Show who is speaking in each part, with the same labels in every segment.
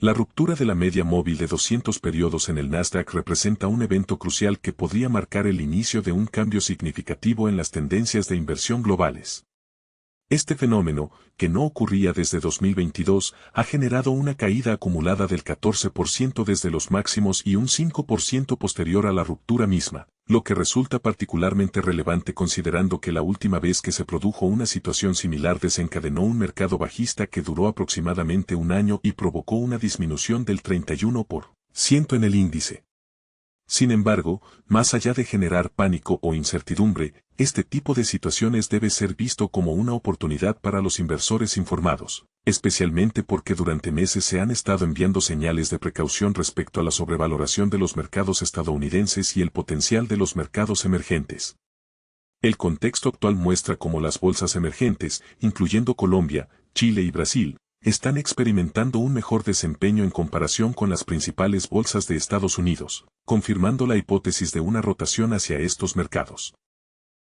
Speaker 1: La ruptura de la media móvil de 200 periodos en el Nasdaq representa un evento crucial que podría marcar el inicio de un cambio significativo en las tendencias de inversión globales. Este fenómeno, que no ocurría desde 2022, ha generado una caída acumulada del 14% desde los máximos y un 5% posterior a la ruptura misma, lo que resulta particularmente relevante considerando que la última vez que se produjo una situación similar desencadenó un mercado bajista que duró aproximadamente un año y provocó una disminución del 31% en el índice. Sin embargo, más allá de generar pánico o incertidumbre, este tipo de situaciones debe ser visto como una oportunidad para los inversores informados, especialmente porque durante meses se han estado enviando señales de precaución respecto a la sobrevaloración de los mercados estadounidenses y el potencial de los mercados emergentes. El contexto actual muestra cómo las bolsas emergentes, incluyendo Colombia, Chile y Brasil, están experimentando un mejor desempeño en comparación con las principales bolsas de Estados Unidos, confirmando la hipótesis de una rotación hacia estos mercados.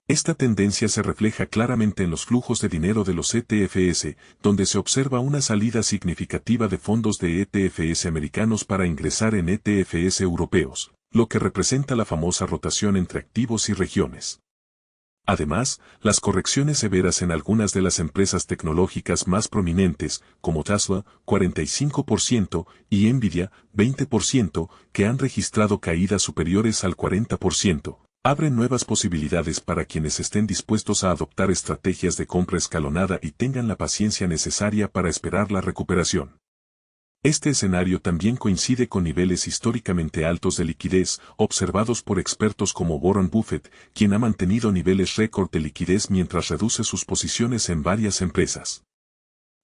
Speaker 1: Esta tendencia se refleja claramente en los flujos de dinero de los ETFs, donde se observa una salida significativa de fondos de ETFs americanos para ingresar en ETFs europeos, lo que representa la famosa rotación entre activos y regiones. Además, las correcciones severas en algunas de las empresas tecnológicas más prominentes, como Tesla, 45%, y Nvidia, 20%, que han registrado caídas superiores al 40%, abren nuevas posibilidades para quienes estén dispuestos a adoptar estrategias de compra escalonada y tengan la paciencia necesaria para esperar la recuperación. Este escenario también coincide con niveles históricamente altos de liquidez, observados por expertos como Warren Buffett, quien ha mantenido niveles récord de liquidez mientras reduce sus posiciones en varias empresas.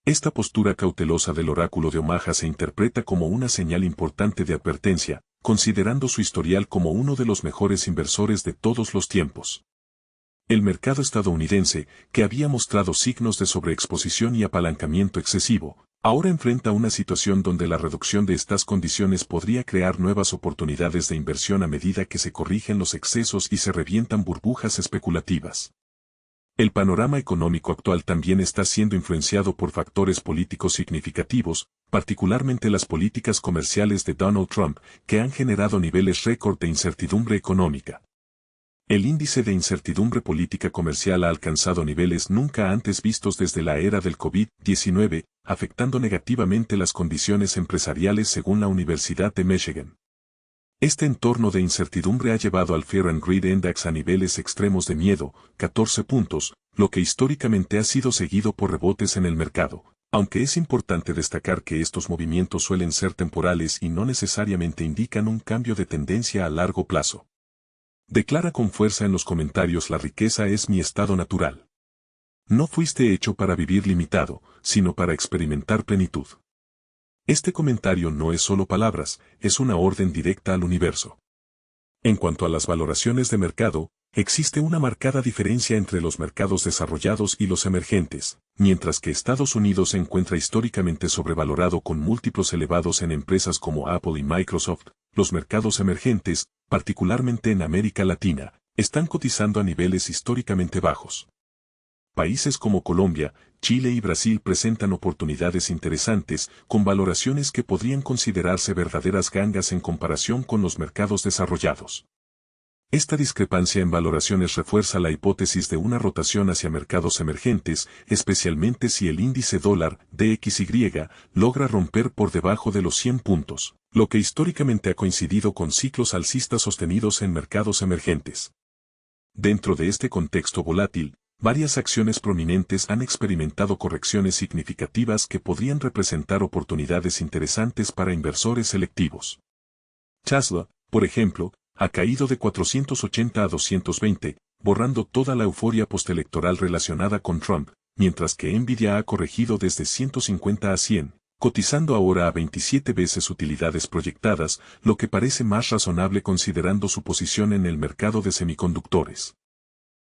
Speaker 1: Esta postura cautelosa del oráculo de Omaha se interpreta como una señal importante de advertencia, considerando su historial como uno de los mejores inversores de todos los tiempos. El mercado estadounidense, que había mostrado signos de sobreexposición y apalancamiento excesivo, ahora enfrenta una situación donde la reducción de estas condiciones podría crear nuevas oportunidades de inversión a medida que se corrigen los excesos y se revientan burbujas especulativas. El panorama económico actual también está siendo influenciado por factores políticos significativos, particularmente las políticas comerciales de Donald Trump, que han generado niveles récord de incertidumbre económica. El índice de incertidumbre política comercial ha alcanzado niveles nunca antes vistos desde la era del COVID-19, afectando negativamente las condiciones empresariales según la Universidad de Michigan. Este entorno de incertidumbre ha llevado al Fear and Greed Index a niveles extremos de miedo, 14 puntos, lo que históricamente ha sido seguido por rebotes en el mercado, aunque es importante destacar que estos movimientos suelen ser temporales y no necesariamente indican un cambio de tendencia a largo plazo. Declara con fuerza en los comentarios: la riqueza es mi estado natural. No fuiste hecho para vivir limitado, sino para experimentar plenitud. Este comentario no es solo palabras, es una orden directa al universo. En cuanto a las valoraciones de mercado, existe una marcada diferencia entre los mercados desarrollados y los emergentes, mientras que Estados Unidos se encuentra históricamente sobrevalorado con múltiplos elevados en empresas como Apple y Microsoft. Los mercados emergentes, particularmente en América Latina, están cotizando a niveles históricamente bajos. Países como Colombia, Chile y Brasil presentan oportunidades interesantes, con valoraciones que podrían considerarse verdaderas gangas en comparación con los mercados desarrollados. Esta discrepancia en valoraciones refuerza la hipótesis de una rotación hacia mercados emergentes, especialmente si el índice dólar DXY logra romper por debajo de los 100 puntos, lo que históricamente ha coincidido con ciclos alcistas sostenidos en mercados emergentes. Dentro de este contexto volátil, varias acciones prominentes han experimentado correcciones significativas que podrían representar oportunidades interesantes para inversores selectivos. Tesla, por ejemplo, ha caído de 480 a 220, borrando toda la euforia postelectoral relacionada con Trump, mientras que Nvidia ha corregido desde 150 a 100, cotizando ahora a 27 veces utilidades proyectadas, lo que parece más razonable considerando su posición en el mercado de semiconductores.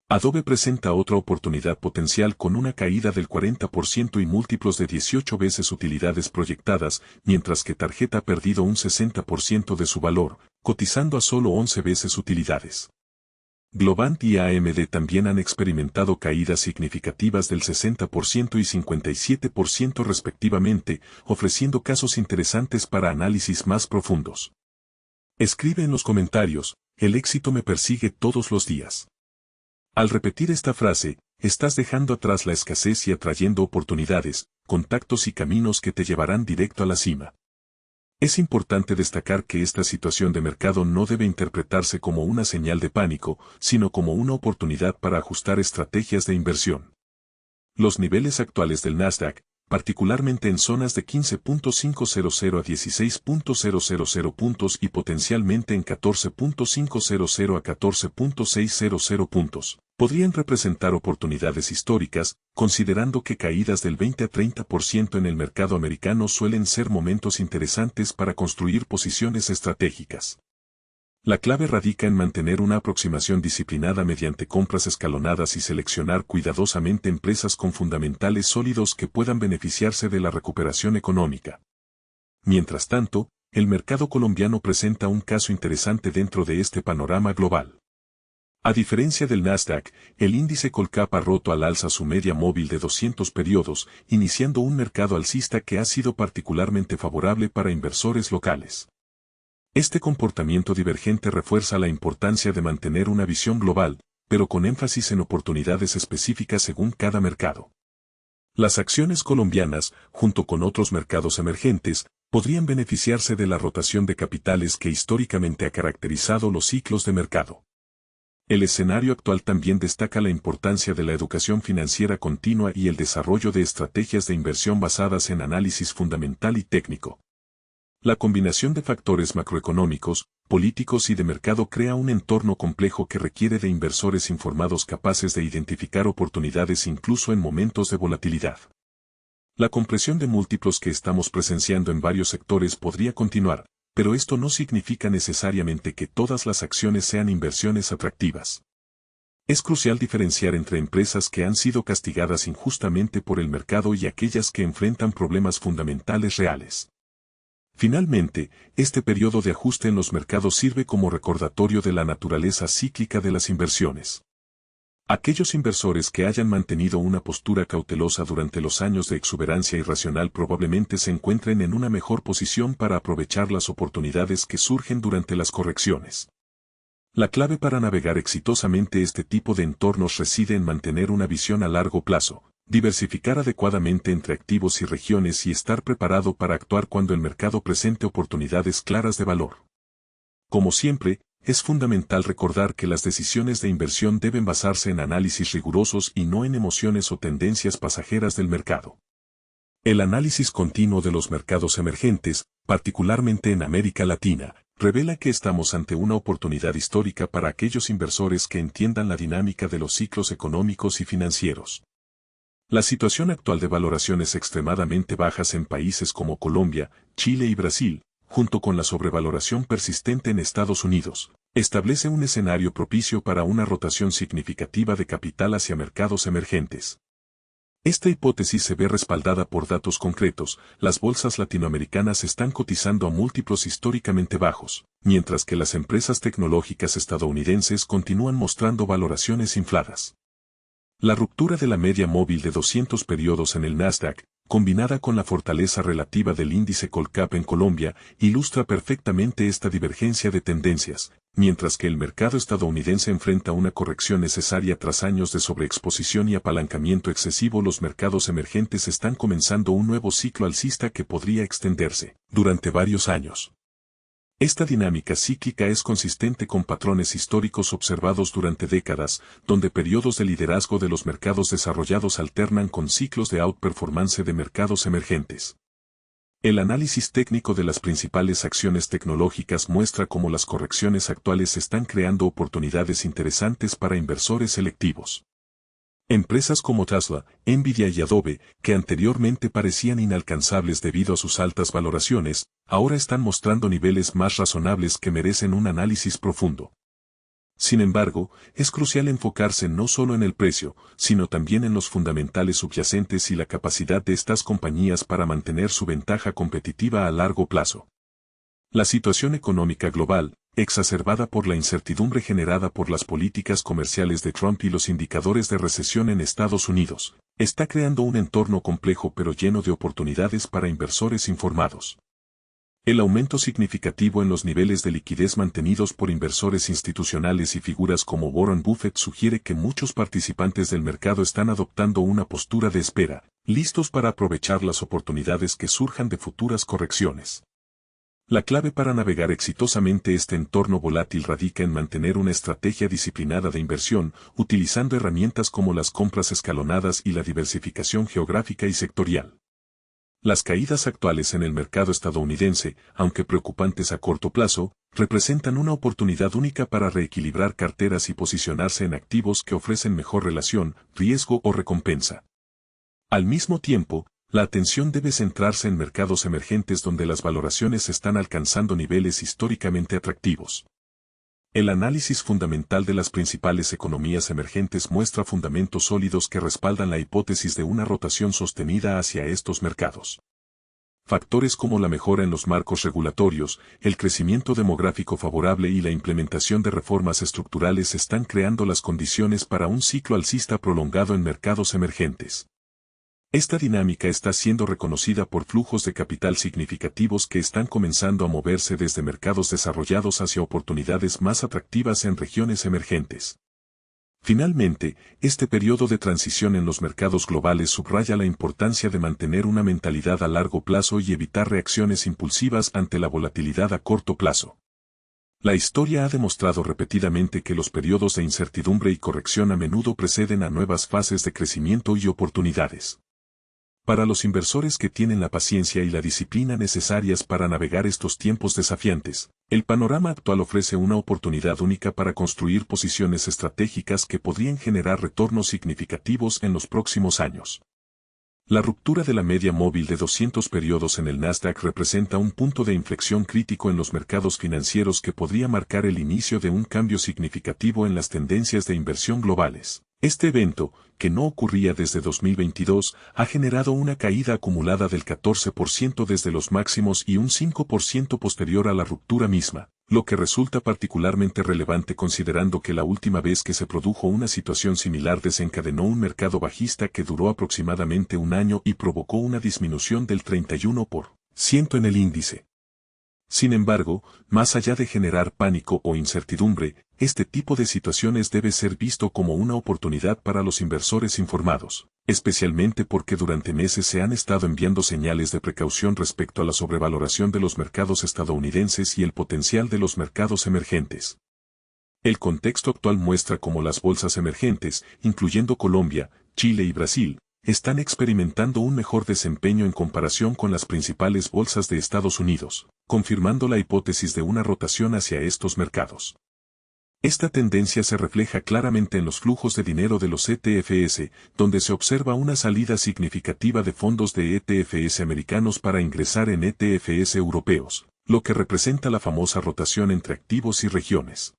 Speaker 1: Adobe presenta otra oportunidad potencial con una caída del 40% y múltiplos de 18 veces utilidades proyectadas, mientras que Target ha perdido un 60% de su valor, cotizando a solo 11 veces utilidades. Globant y AMD también han experimentado caídas significativas del 60% y 57% respectivamente, ofreciendo casos interesantes para análisis más profundos. Escribe en los comentarios, el éxito me persigue todos los días. Al repetir esta frase, estás dejando atrás la escasez y atrayendo oportunidades, contactos y caminos que te llevarán directo a la cima. Es importante destacar que esta situación de mercado no debe interpretarse como una señal de pánico, sino como una oportunidad para ajustar estrategias de inversión. Los niveles actuales del Nasdaq, particularmente en zonas de 15.500 a 16.000 puntos y potencialmente en 14.500 a 14.600 puntos, podrían representar oportunidades históricas, considerando que caídas del 20 a 30% en el mercado americano suelen ser momentos interesantes para construir posiciones estratégicas. La clave radica en mantener una aproximación disciplinada mediante compras escalonadas y seleccionar cuidadosamente empresas con fundamentales sólidos que puedan beneficiarse de la recuperación económica. Mientras tanto, el mercado colombiano presenta un caso interesante dentro de este panorama global. A diferencia del Nasdaq, el índice Colcap ha roto al alza su media móvil de 200 periodos, iniciando un mercado alcista que ha sido particularmente favorable para inversores locales. Este comportamiento divergente refuerza la importancia de mantener una visión global, pero con énfasis en oportunidades específicas según cada mercado. Las acciones colombianas, junto con otros mercados emergentes, podrían beneficiarse de la rotación de capitales que históricamente ha caracterizado los ciclos de mercado. El escenario actual también destaca la importancia de la educación financiera continua y el desarrollo de estrategias de inversión basadas en análisis fundamental y técnico. La combinación de factores macroeconómicos, políticos y de mercado crea un entorno complejo que requiere de inversores informados capaces de identificar oportunidades incluso en momentos de volatilidad. La compresión de múltiplos que estamos presenciando en varios sectores podría continuar, pero esto no significa necesariamente que todas las acciones sean inversiones atractivas. Es crucial diferenciar entre empresas que han sido castigadas injustamente por el mercado y aquellas que enfrentan problemas fundamentales reales. Finalmente, este periodo de ajuste en los mercados sirve como recordatorio de la naturaleza cíclica de las inversiones. Aquellos inversores que hayan mantenido una postura cautelosa durante los años de exuberancia irracional probablemente se encuentren en una mejor posición para aprovechar las oportunidades que surgen durante las correcciones. La clave para navegar exitosamente este tipo de entornos reside en mantener una visión a largo plazo, diversificar adecuadamente entre activos y regiones y estar preparado para actuar cuando el mercado presente oportunidades claras de valor. Como siempre, es fundamental recordar que las decisiones de inversión deben basarse en análisis rigurosos y no en emociones o tendencias pasajeras del mercado. El análisis continuo de los mercados emergentes, particularmente en América Latina, revela que estamos ante una oportunidad histórica para aquellos inversores que entiendan la dinámica de los ciclos económicos y financieros. La situación actual de valoraciones extremadamente bajas en países como Colombia, Chile y Brasil, junto con la sobrevaloración persistente en Estados Unidos, establece un escenario propicio para una rotación significativa de capital hacia mercados emergentes. Esta hipótesis se ve respaldada por datos concretos. Las bolsas latinoamericanas están cotizando a múltiplos históricamente bajos, mientras que las empresas tecnológicas estadounidenses continúan mostrando valoraciones infladas. La ruptura de la media móvil de 200 periodos en el Nasdaq, combinada con la fortaleza relativa del índice Colcap en Colombia, ilustra perfectamente esta divergencia de tendencias, mientras que el mercado estadounidense enfrenta una corrección necesaria tras años de sobreexposición y apalancamiento excesivo. Los mercados emergentes están comenzando un nuevo ciclo alcista que podría extenderse durante varios años. Esta dinámica cíclica es consistente con patrones históricos observados durante décadas, donde periodos de liderazgo de los mercados desarrollados alternan con ciclos de outperformance de mercados emergentes. El análisis técnico de las principales acciones tecnológicas muestra cómo las correcciones actuales están creando oportunidades interesantes para inversores selectivos. Empresas como Tesla, Nvidia y Adobe, que anteriormente parecían inalcanzables debido a sus altas valoraciones, ahora están mostrando niveles más razonables que merecen un análisis profundo. Sin embargo, es crucial enfocarse no solo en el precio, sino también en los fundamentales subyacentes y la capacidad de estas compañías para mantener su ventaja competitiva a largo plazo. La situación económica global, exacerbada por la incertidumbre generada por las políticas comerciales de Trump y los indicadores de recesión en Estados Unidos, está creando un entorno complejo pero lleno de oportunidades para inversores informados. El aumento significativo en los niveles de liquidez mantenidos por inversores institucionales y figuras como Warren Buffett sugiere que muchos participantes del mercado están adoptando una postura de espera, listos para aprovechar las oportunidades que surjan de futuras correcciones. La clave para navegar exitosamente este entorno volátil radica en mantener una estrategia disciplinada de inversión, utilizando herramientas como las compras escalonadas y la diversificación geográfica y sectorial. Las caídas actuales en el mercado estadounidense, aunque preocupantes a corto plazo, representan una oportunidad única para reequilibrar carteras y posicionarse en activos que ofrecen mejor relación, riesgo o recompensa. Al mismo tiempo, la atención debe centrarse en mercados emergentes donde las valoraciones están alcanzando niveles históricamente atractivos. El análisis fundamental de las principales economías emergentes muestra fundamentos sólidos que respaldan la hipótesis de una rotación sostenida hacia estos mercados. Factores como la mejora en los marcos regulatorios, el crecimiento demográfico favorable y la implementación de reformas estructurales están creando las condiciones para un ciclo alcista prolongado en mercados emergentes. Esta dinámica está siendo reconocida por flujos de capital significativos que están comenzando a moverse desde mercados desarrollados hacia oportunidades más atractivas en regiones emergentes. Finalmente, este periodo de transición en los mercados globales subraya la importancia de mantener una mentalidad a largo plazo y evitar reacciones impulsivas ante la volatilidad a corto plazo. La historia ha demostrado repetidamente que los periodos de incertidumbre y corrección a menudo preceden a nuevas fases de crecimiento y oportunidades. Para los inversores que tienen la paciencia y la disciplina necesarias para navegar estos tiempos desafiantes, el panorama actual ofrece una oportunidad única para construir posiciones estratégicas que podrían generar retornos significativos en los próximos años. La ruptura de la media móvil de 200 periodos en el Nasdaq representa un punto de inflexión crítico en los mercados financieros que podría marcar el inicio de un cambio significativo en las tendencias de inversión globales. Este evento, que no ocurría desde 2022, ha generado una caída acumulada del 14% desde los máximos y un 5% posterior a la ruptura misma, lo que resulta particularmente relevante considerando que la última vez que se produjo una situación similar desencadenó un mercado bajista que duró aproximadamente un año y provocó una disminución del 31% en el índice. Sin embargo, más allá de generar pánico o incertidumbre, este tipo de situaciones debe ser visto como una oportunidad para los inversores informados, especialmente porque durante meses se han estado enviando señales de precaución respecto a la sobrevaloración de los mercados estadounidenses y el potencial de los mercados emergentes. El contexto actual muestra cómo las bolsas emergentes, incluyendo Colombia, Chile y Brasil, están experimentando un mejor desempeño en comparación con las principales bolsas de Estados Unidos, confirmando la hipótesis de una rotación hacia estos mercados. Esta tendencia se refleja claramente en los flujos de dinero de los ETFs, donde se observa una salida significativa de fondos de ETFs americanos para ingresar en ETFs europeos, lo que representa la famosa rotación entre activos y regiones.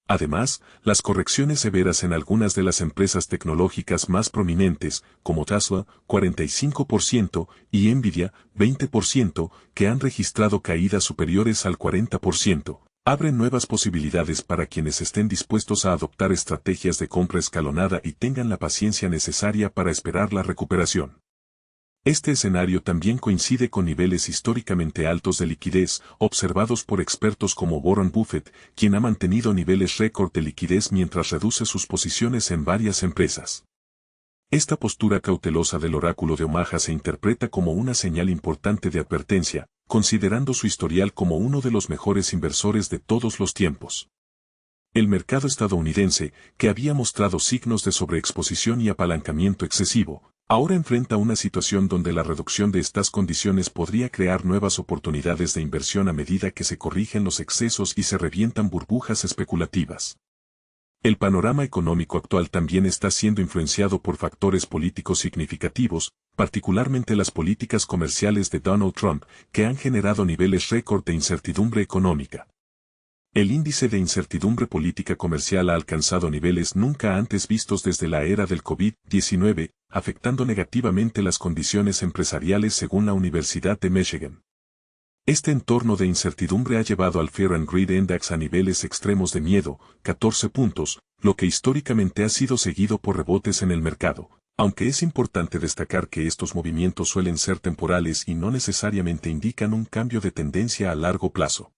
Speaker 1: Además, las correcciones severas en algunas de las empresas tecnológicas más prominentes, como Tesla, 45%, y Nvidia, 20%, que han registrado caídas superiores al 40%, abren nuevas posibilidades para quienes estén dispuestos a adoptar estrategias de compra escalonada y tengan la paciencia necesaria para esperar la recuperación. Este escenario también coincide con niveles históricamente altos de liquidez, observados por expertos como Warren Buffett, quien ha mantenido niveles récord de liquidez mientras reduce sus posiciones en varias empresas. Esta postura cautelosa del oráculo de Omaha se interpreta como una señal importante de advertencia, considerando su historial como uno de los mejores inversores de todos los tiempos. El mercado estadounidense, que había mostrado signos de sobreexposición y apalancamiento excesivo, ahora enfrenta una situación donde la reducción de estas condiciones podría crear nuevas oportunidades de inversión a medida que se corrigen los excesos y se revientan burbujas especulativas. El panorama económico actual también está siendo influenciado por factores políticos significativos, particularmente las políticas comerciales de Donald Trump, que han generado niveles récord de incertidumbre económica. El índice de incertidumbre política comercial ha alcanzado niveles nunca antes vistos desde la era del COVID-19, afectando negativamente las condiciones empresariales según la Universidad de Michigan. Este entorno de incertidumbre ha llevado al Fear and Greed Index a niveles extremos de miedo, 14 puntos, lo que históricamente ha sido seguido por rebotes en el mercado, aunque es importante destacar que estos movimientos suelen ser temporales y no necesariamente indican un cambio de tendencia a largo plazo.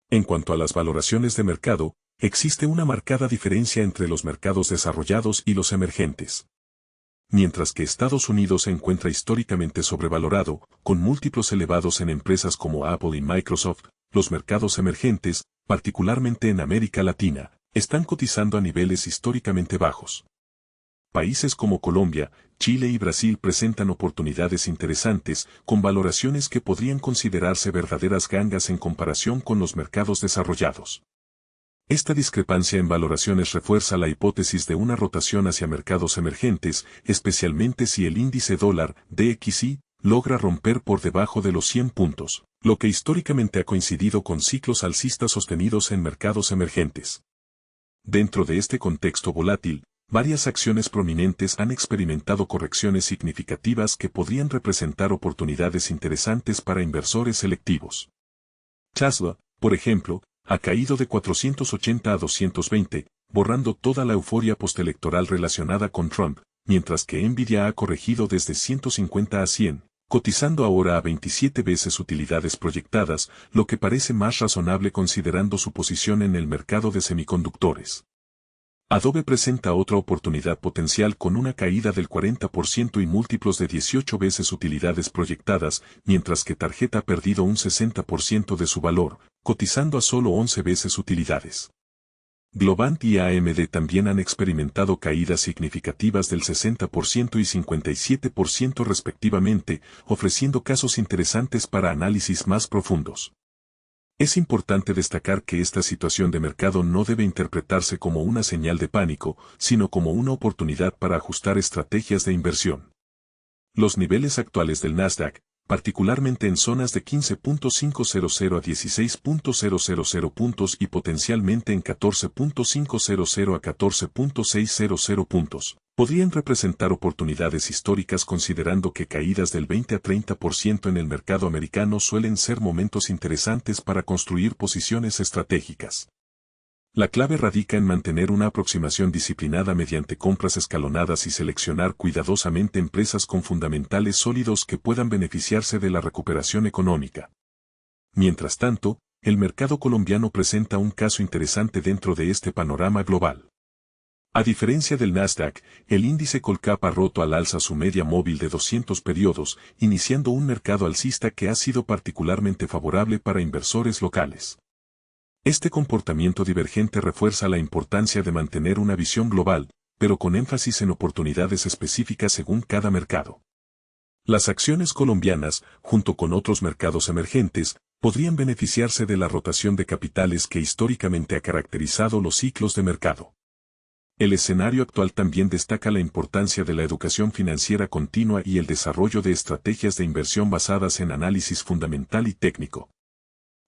Speaker 1: En cuanto a las valoraciones de mercado, existe una marcada diferencia entre los mercados desarrollados y los emergentes. Mientras que Estados Unidos se encuentra históricamente sobrevalorado, con múltiplos elevados en empresas como Apple y Microsoft, los mercados emergentes, particularmente en América Latina, están cotizando a niveles históricamente bajos. Países como Colombia, Chile y Brasil presentan oportunidades interesantes, con valoraciones que podrían considerarse verdaderas gangas en comparación con los mercados desarrollados. Esta discrepancia en valoraciones refuerza la hipótesis de una rotación hacia mercados emergentes, especialmente si el índice dólar DXY logra romper por debajo de los 100 puntos, lo que históricamente ha coincidido con ciclos alcistas sostenidos en mercados emergentes. Dentro de este contexto volátil, varias acciones prominentes han experimentado correcciones significativas que podrían representar oportunidades interesantes para inversores selectivos. Tesla, por ejemplo, ha caído de 480 a 220, borrando toda la euforia postelectoral relacionada con Trump, mientras que Nvidia ha corregido desde 150 a 100, cotizando ahora a 27 veces utilidades proyectadas, lo que parece más razonable considerando su posición en el mercado de semiconductores. Adobe presenta otra oportunidad potencial con una caída del 40% y múltiplos de 18 veces utilidades proyectadas, mientras que Target ha perdido un 60% de su valor, cotizando a solo 11 veces utilidades. Globant y AMD también han experimentado caídas significativas del 60% y 57% respectivamente, ofreciendo casos interesantes para análisis más profundos. Es importante destacar que esta situación de mercado no debe interpretarse como una señal de pánico, sino como una oportunidad para ajustar estrategias de inversión. Los niveles actuales del Nasdaq, particularmente en zonas de 15.500 a 16.000 puntos y potencialmente en 14.500 a 14.600 puntos, podrían representar oportunidades históricas considerando que caídas del 20 a 30% en el mercado americano suelen ser momentos interesantes para construir posiciones estratégicas. La clave radica en mantener una aproximación disciplinada mediante compras escalonadas y seleccionar cuidadosamente empresas con fundamentales sólidos que puedan beneficiarse de la recuperación económica. Mientras tanto, el mercado colombiano presenta un caso interesante dentro de este panorama global. A diferencia del Nasdaq, el índice Colcap ha roto al alza su media móvil de 200 periodos, iniciando un mercado alcista que ha sido particularmente favorable para inversores locales. Este comportamiento divergente refuerza la importancia de mantener una visión global, pero con énfasis en oportunidades específicas según cada mercado. Las acciones colombianas, junto con otros mercados emergentes, podrían beneficiarse de la rotación de capitales que históricamente ha caracterizado los ciclos de mercado. El escenario actual también destaca la importancia de la educación financiera continua y el desarrollo de estrategias de inversión basadas en análisis fundamental y técnico.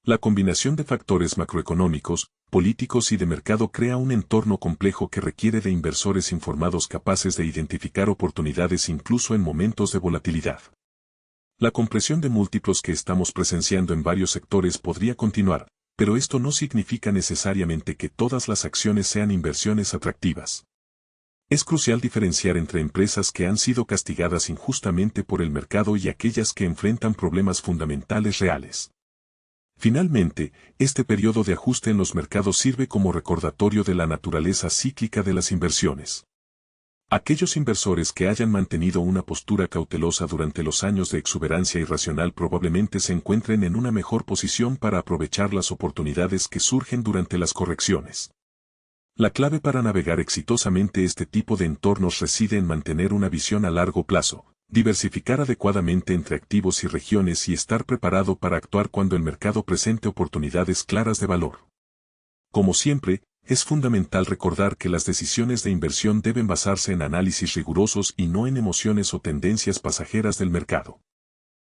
Speaker 1: La combinación de factores macroeconómicos, políticos y de mercado crea un entorno complejo que requiere de inversores informados capaces de identificar oportunidades incluso en momentos de volatilidad. La compresión de múltiplos que estamos presenciando en varios sectores podría continuar, pero esto no significa necesariamente que todas las acciones sean inversiones atractivas. Es crucial diferenciar entre empresas que han sido castigadas injustamente por el mercado y aquellas que enfrentan problemas fundamentales reales. Finalmente, este periodo de ajuste en los mercados sirve como recordatorio de la naturaleza cíclica de las inversiones. Aquellos inversores que hayan mantenido una postura cautelosa durante los años de exuberancia irracional probablemente se encuentren en una mejor posición para aprovechar las oportunidades que surgen durante las correcciones. La clave para navegar exitosamente este tipo de entornos reside en mantener una visión a largo plazo, diversificar adecuadamente entre activos y regiones y estar preparado para actuar cuando el mercado presente oportunidades claras de valor. Como siempre, es fundamental recordar que las decisiones de inversión deben basarse en análisis rigurosos y no en emociones o tendencias pasajeras del mercado.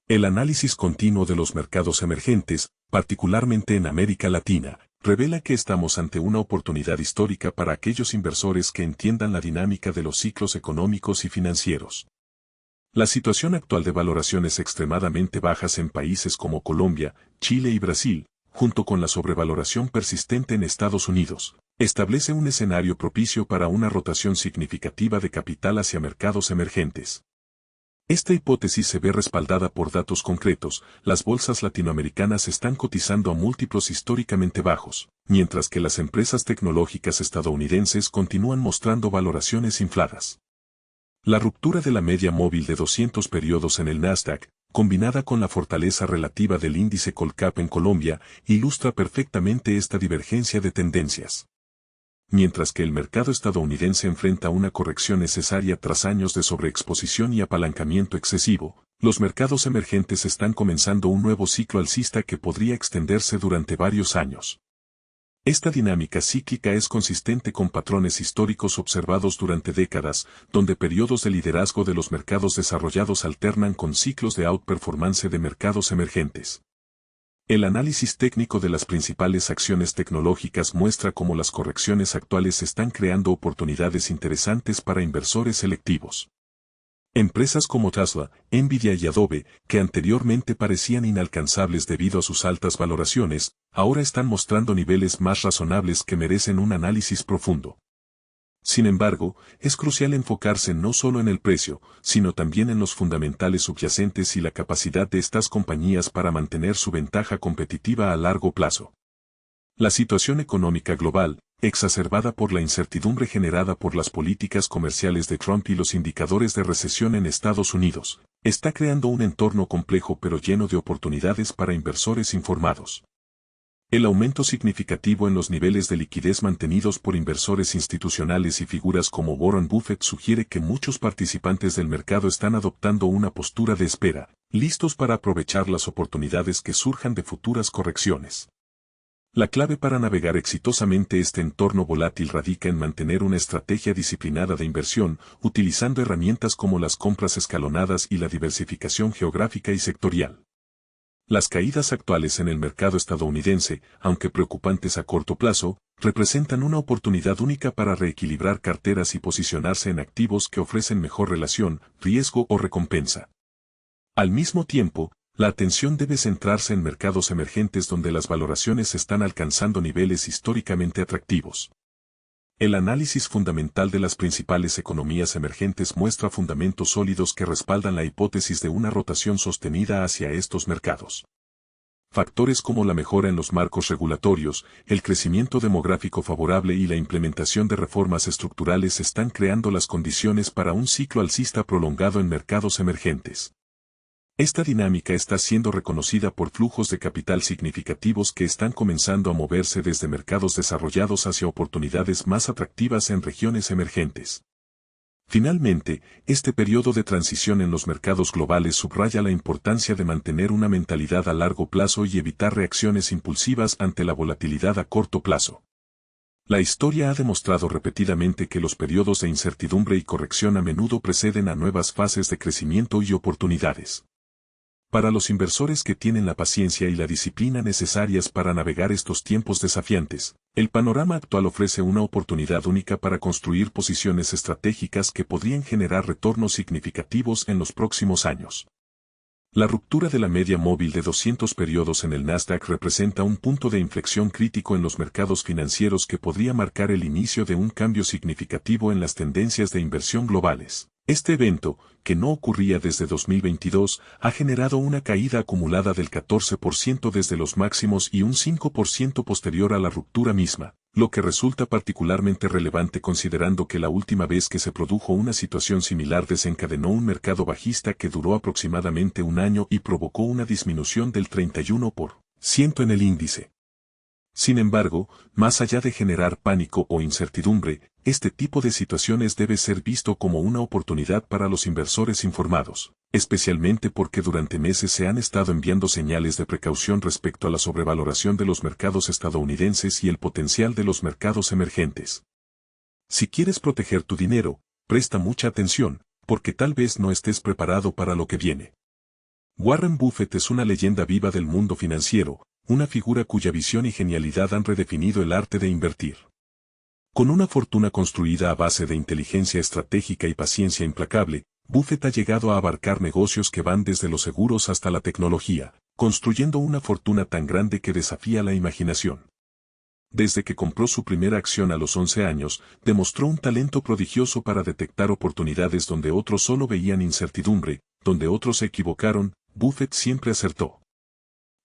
Speaker 1: El análisis continuo de los mercados emergentes, particularmente en América Latina, revela que estamos ante una oportunidad histórica para aquellos inversores que entiendan la dinámica de los ciclos económicos y financieros. La situación actual de valoraciones extremadamente bajas en países como Colombia, Chile y Brasil, junto con la sobrevaloración persistente en Estados Unidos, establece un escenario propicio para una rotación significativa de capital hacia mercados emergentes. Esta hipótesis se ve respaldada por datos concretos. Las bolsas latinoamericanas están cotizando a múltiplos históricamente bajos, mientras que las empresas tecnológicas estadounidenses continúan mostrando valoraciones infladas. La ruptura de la media móvil de 200 periodos en el Nasdaq, combinada con la fortaleza relativa del índice Colcap en Colombia, ilustra perfectamente esta divergencia de tendencias. Mientras que el mercado estadounidense enfrenta una corrección necesaria tras años de sobreexposición y apalancamiento excesivo, los mercados emergentes están comenzando un nuevo ciclo alcista que podría extenderse durante varios años. Esta dinámica cíclica es consistente con patrones históricos observados durante décadas, donde periodos de liderazgo de los mercados desarrollados alternan con ciclos de outperformance de mercados emergentes. El análisis técnico de las principales acciones tecnológicas muestra cómo las correcciones actuales están creando oportunidades interesantes para inversores selectivos. Empresas como Tesla, Nvidia y Adobe, que anteriormente parecían inalcanzables debido a sus altas valoraciones, ahora están mostrando niveles más razonables que merecen un análisis profundo. Sin embargo, es crucial enfocarse no solo en el precio, sino también en los fundamentales subyacentes y la capacidad de estas compañías para mantener su ventaja competitiva a largo plazo. La situación económica global, exacerbada por la incertidumbre generada por las políticas comerciales de Trump y los indicadores de recesión en Estados Unidos, está creando un entorno complejo pero lleno de oportunidades para inversores informados. El aumento significativo en los niveles de liquidez mantenidos por inversores institucionales y figuras como Warren Buffett sugiere que muchos participantes del mercado están adoptando una postura de espera, listos para aprovechar las oportunidades que surjan de futuras correcciones. La clave para navegar exitosamente este entorno volátil radica en mantener una estrategia disciplinada de inversión, utilizando herramientas como las compras escalonadas y la diversificación geográfica y sectorial. Las caídas actuales en el mercado estadounidense, aunque preocupantes a corto plazo, representan una oportunidad única para reequilibrar carteras y posicionarse en activos que ofrecen mejor relación, riesgo o recompensa. Al mismo tiempo, la atención debe centrarse en mercados emergentes donde las valoraciones están alcanzando niveles históricamente atractivos. El análisis fundamental de las principales economías emergentes muestra fundamentos sólidos que respaldan la hipótesis de una rotación sostenida hacia estos mercados. Factores como la mejora en los marcos regulatorios, el crecimiento demográfico favorable y la implementación de reformas estructurales están creando las condiciones para un ciclo alcista prolongado en mercados emergentes. Esta dinámica está siendo reconocida por flujos de capital significativos que están comenzando a moverse desde mercados desarrollados hacia oportunidades más atractivas en regiones emergentes. Finalmente, este periodo de transición en los mercados globales subraya la importancia de mantener una mentalidad a largo plazo y evitar reacciones impulsivas ante la volatilidad a corto plazo. La historia ha demostrado repetidamente que los periodos de incertidumbre y corrección a menudo preceden a nuevas fases de crecimiento y oportunidades. Para los inversores que tienen la paciencia y la disciplina necesarias para navegar estos tiempos desafiantes, el panorama actual ofrece una oportunidad única para construir posiciones estratégicas que podrían generar retornos significativos en los próximos años. La ruptura de la media móvil de 200 periodos en el Nasdaq representa un punto de inflexión crítico en los mercados financieros que podría marcar el inicio de un cambio significativo en las tendencias de inversión globales. Este evento, que no ocurría desde 2022, ha generado una caída acumulada del 14% desde los máximos y un 5% posterior a la ruptura misma, lo que resulta particularmente relevante considerando que la última vez que se produjo una situación similar desencadenó un mercado bajista que duró aproximadamente un año y provocó una disminución del 31% en el índice. Sin embargo, más allá de generar pánico o incertidumbre, este tipo de situaciones debe ser visto como una oportunidad para los inversores informados, especialmente porque durante meses se han estado enviando señales de precaución respecto a la sobrevaloración de los mercados estadounidenses y el potencial de los mercados emergentes. Si quieres proteger tu dinero, presta mucha atención, porque tal vez no estés preparado para lo que viene. Warren Buffett es una leyenda viva del mundo financiero, una figura cuya visión y genialidad han redefinido el arte de invertir. Con una fortuna construida a base de inteligencia estratégica y paciencia implacable, Buffett ha llegado a abarcar negocios que van desde los seguros hasta la tecnología, construyendo una fortuna tan grande que desafía la imaginación. Desde que compró su primera acción a los 11 años, demostró un talento prodigioso para detectar oportunidades donde otros solo veían incertidumbre, donde otros se equivocaron, Buffett siempre acertó.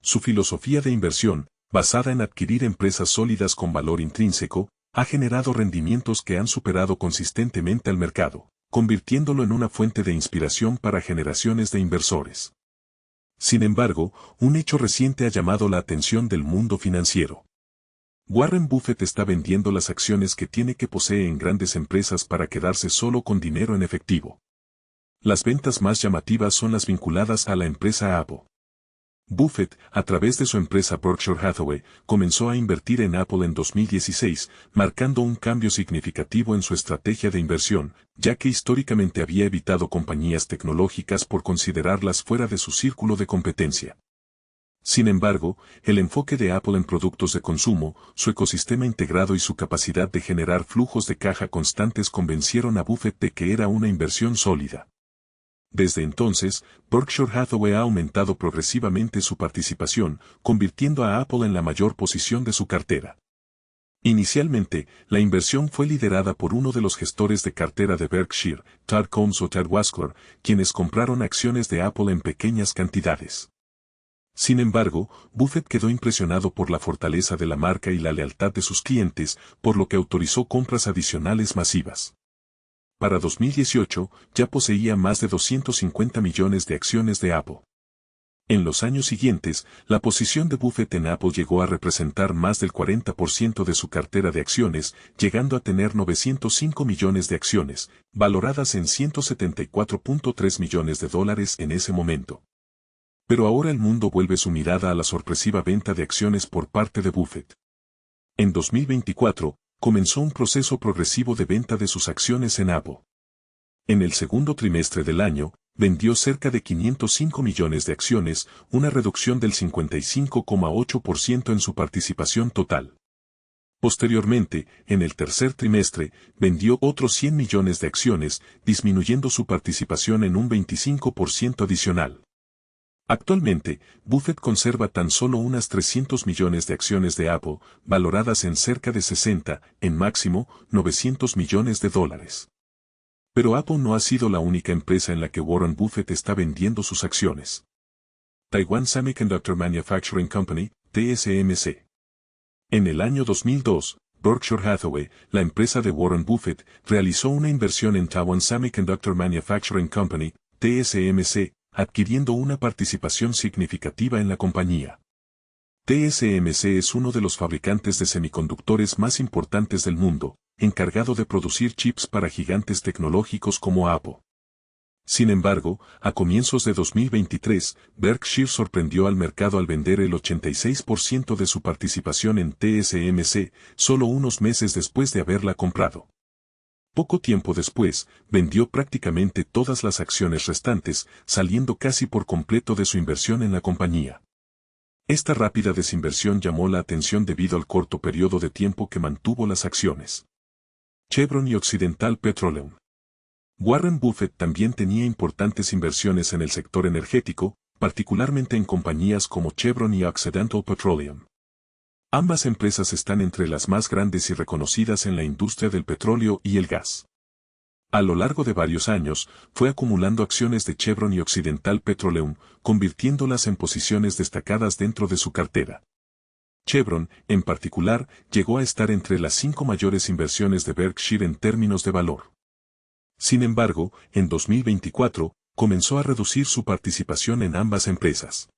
Speaker 1: Su filosofía de inversión, basada en adquirir empresas sólidas con valor intrínseco, ha generado rendimientos que han superado consistentemente al mercado, convirtiéndolo en una fuente de inspiración para generaciones de inversores. Sin embargo, un hecho reciente ha llamado la atención del mundo financiero. Warren Buffett está vendiendo las acciones que tiene que posee en grandes empresas para quedarse solo con dinero en efectivo. Las ventas más llamativas son las vinculadas a la empresa Apple. Buffett, a través de su empresa Berkshire Hathaway, comenzó a invertir en Apple en 2016, marcando un cambio significativo en su estrategia de inversión, ya que históricamente había evitado compañías tecnológicas por considerarlas fuera de su círculo de competencia. Sin embargo, el enfoque de Apple en productos de consumo, su ecosistema integrado y su capacidad de generar flujos de caja constantes convencieron a Buffett de que era una inversión sólida. Desde entonces, Berkshire Hathaway ha aumentado progresivamente su participación, convirtiendo a Apple en la mayor posición de su cartera. Inicialmente, la inversión fue liderada por uno de los gestores de cartera de Berkshire, Todd Combs o Ted Waskler, quienes compraron acciones de Apple en pequeñas cantidades. Sin embargo, Buffett quedó impresionado por la fortaleza de la marca y la lealtad de sus clientes, por lo que autorizó compras adicionales masivas. Para 2018, ya poseía más de 250 millones de acciones de Apple. En los años siguientes, la posición de Buffett en Apple llegó a representar más del 40% de su cartera de acciones, llegando a tener 905 millones de acciones, valoradas en $174.3 millones en ese momento. Pero ahora el mundo vuelve su mirada a la sorpresiva venta de acciones por parte de Buffett. En 2024, comenzó un proceso progresivo de venta de sus acciones en Apple. En el segundo trimestre del año, vendió cerca de 505 millones de acciones, una reducción del 55,8% en su participación total. Posteriormente, en el tercer trimestre, vendió otros 100 millones de acciones, disminuyendo su participación en un 25% adicional. Actualmente, Buffett conserva tan solo unas 300 millones de acciones de Apple, valoradas en cerca de 60, en máximo, 900 millones de dólares. Pero Apple no ha sido la única empresa en la que Warren Buffett está vendiendo sus acciones. Taiwan Semiconductor Manufacturing Company, TSMC. En el año 2002, Berkshire Hathaway, la empresa de Warren Buffett, realizó una inversión en Taiwan Semiconductor Manufacturing Company, TSMC, adquiriendo una participación significativa en la compañía. TSMC es uno de los fabricantes de semiconductores más importantes del mundo, encargado de producir chips para gigantes tecnológicos como Apple. Sin embargo, a comienzos de 2023, Berkshire sorprendió al mercado al vender el 86% de su participación en TSMC, solo unos meses después de haberla comprado. Poco tiempo después, vendió prácticamente todas las acciones restantes, saliendo casi por completo de su inversión en la compañía. Esta rápida desinversión llamó la atención debido al corto periodo de tiempo que mantuvo las acciones. Chevron y Occidental Petroleum. Warren Buffett también tenía importantes inversiones en el sector energético, particularmente en compañías como Chevron y Occidental Petroleum. Ambas empresas están entre las más grandes y reconocidas en la industria del petróleo y el gas. A lo largo de varios años, fue acumulando acciones de Chevron y Occidental Petroleum, convirtiéndolas en posiciones destacadas dentro de su cartera. Chevron, en particular, llegó a estar entre las 5 mayores inversiones de Berkshire en términos de valor. Sin embargo, en 2024, comenzó a reducir su participación en ambas empresas.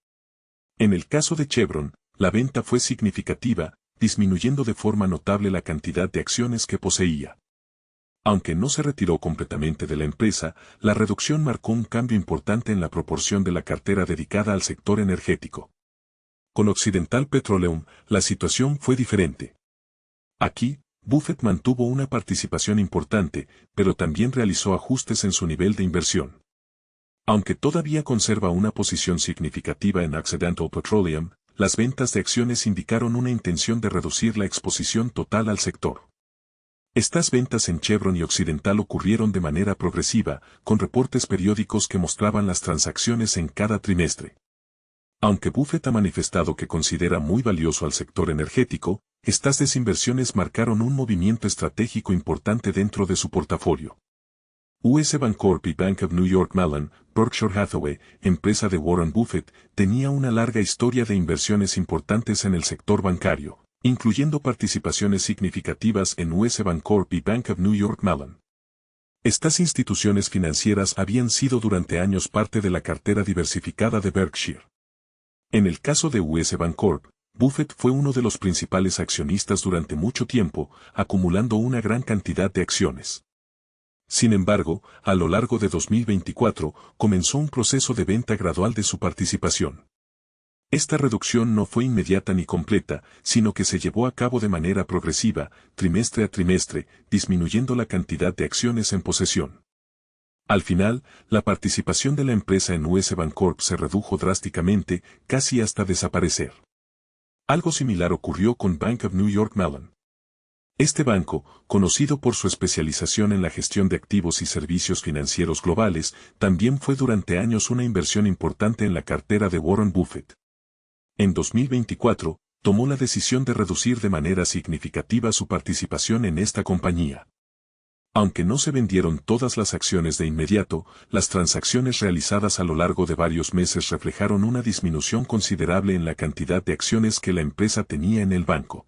Speaker 1: En el caso de Chevron, la venta fue significativa, disminuyendo de forma notable la cantidad de acciones que poseía. Aunque no se retiró completamente de la empresa, la reducción marcó un cambio importante en la proporción de la cartera dedicada al sector energético. Con Occidental Petroleum, la situación fue diferente. Aquí, Buffett mantuvo una participación importante, pero también realizó ajustes en su nivel de inversión. Aunque todavía conserva una posición significativa en Occidental Petroleum, las ventas de acciones indicaron una intención de reducir la exposición total al sector. Estas ventas en Chevron y Occidental ocurrieron de manera progresiva, con reportes periódicos que mostraban las transacciones en cada trimestre. Aunque Buffett ha manifestado que considera muy valioso al sector energético, estas desinversiones marcaron un movimiento estratégico importante dentro de su portafolio. US Bancorp y Bank of New York Mellon, Berkshire Hathaway, empresa de Warren Buffett, tenía una larga historia de inversiones importantes en el sector bancario, incluyendo participaciones significativas en US Bancorp y Bank of New York Mellon. Estas instituciones financieras habían sido durante años parte de la cartera diversificada de Berkshire. En el caso de US Bancorp, Buffett fue uno de los principales accionistas durante mucho tiempo, acumulando una gran cantidad de acciones. Sin embargo, a lo largo de 2024, comenzó un proceso de venta gradual de su participación. Esta reducción no fue inmediata ni completa, sino que se llevó a cabo de manera progresiva, trimestre a trimestre, disminuyendo la cantidad de acciones en posesión. Al final, la participación de la empresa en US Bancorp se redujo drásticamente, casi hasta desaparecer. Algo similar ocurrió con Bank of New York Mellon. Este banco, conocido por su especialización en la gestión de activos y servicios financieros globales, también fue durante años una inversión importante en la cartera de Warren Buffett. En 2024, tomó la decisión de reducir de manera significativa su participación en esta compañía. Aunque no se vendieron todas las acciones de inmediato, las transacciones realizadas a lo largo de varios meses reflejaron una disminución considerable en la cantidad de acciones que la empresa tenía en el banco.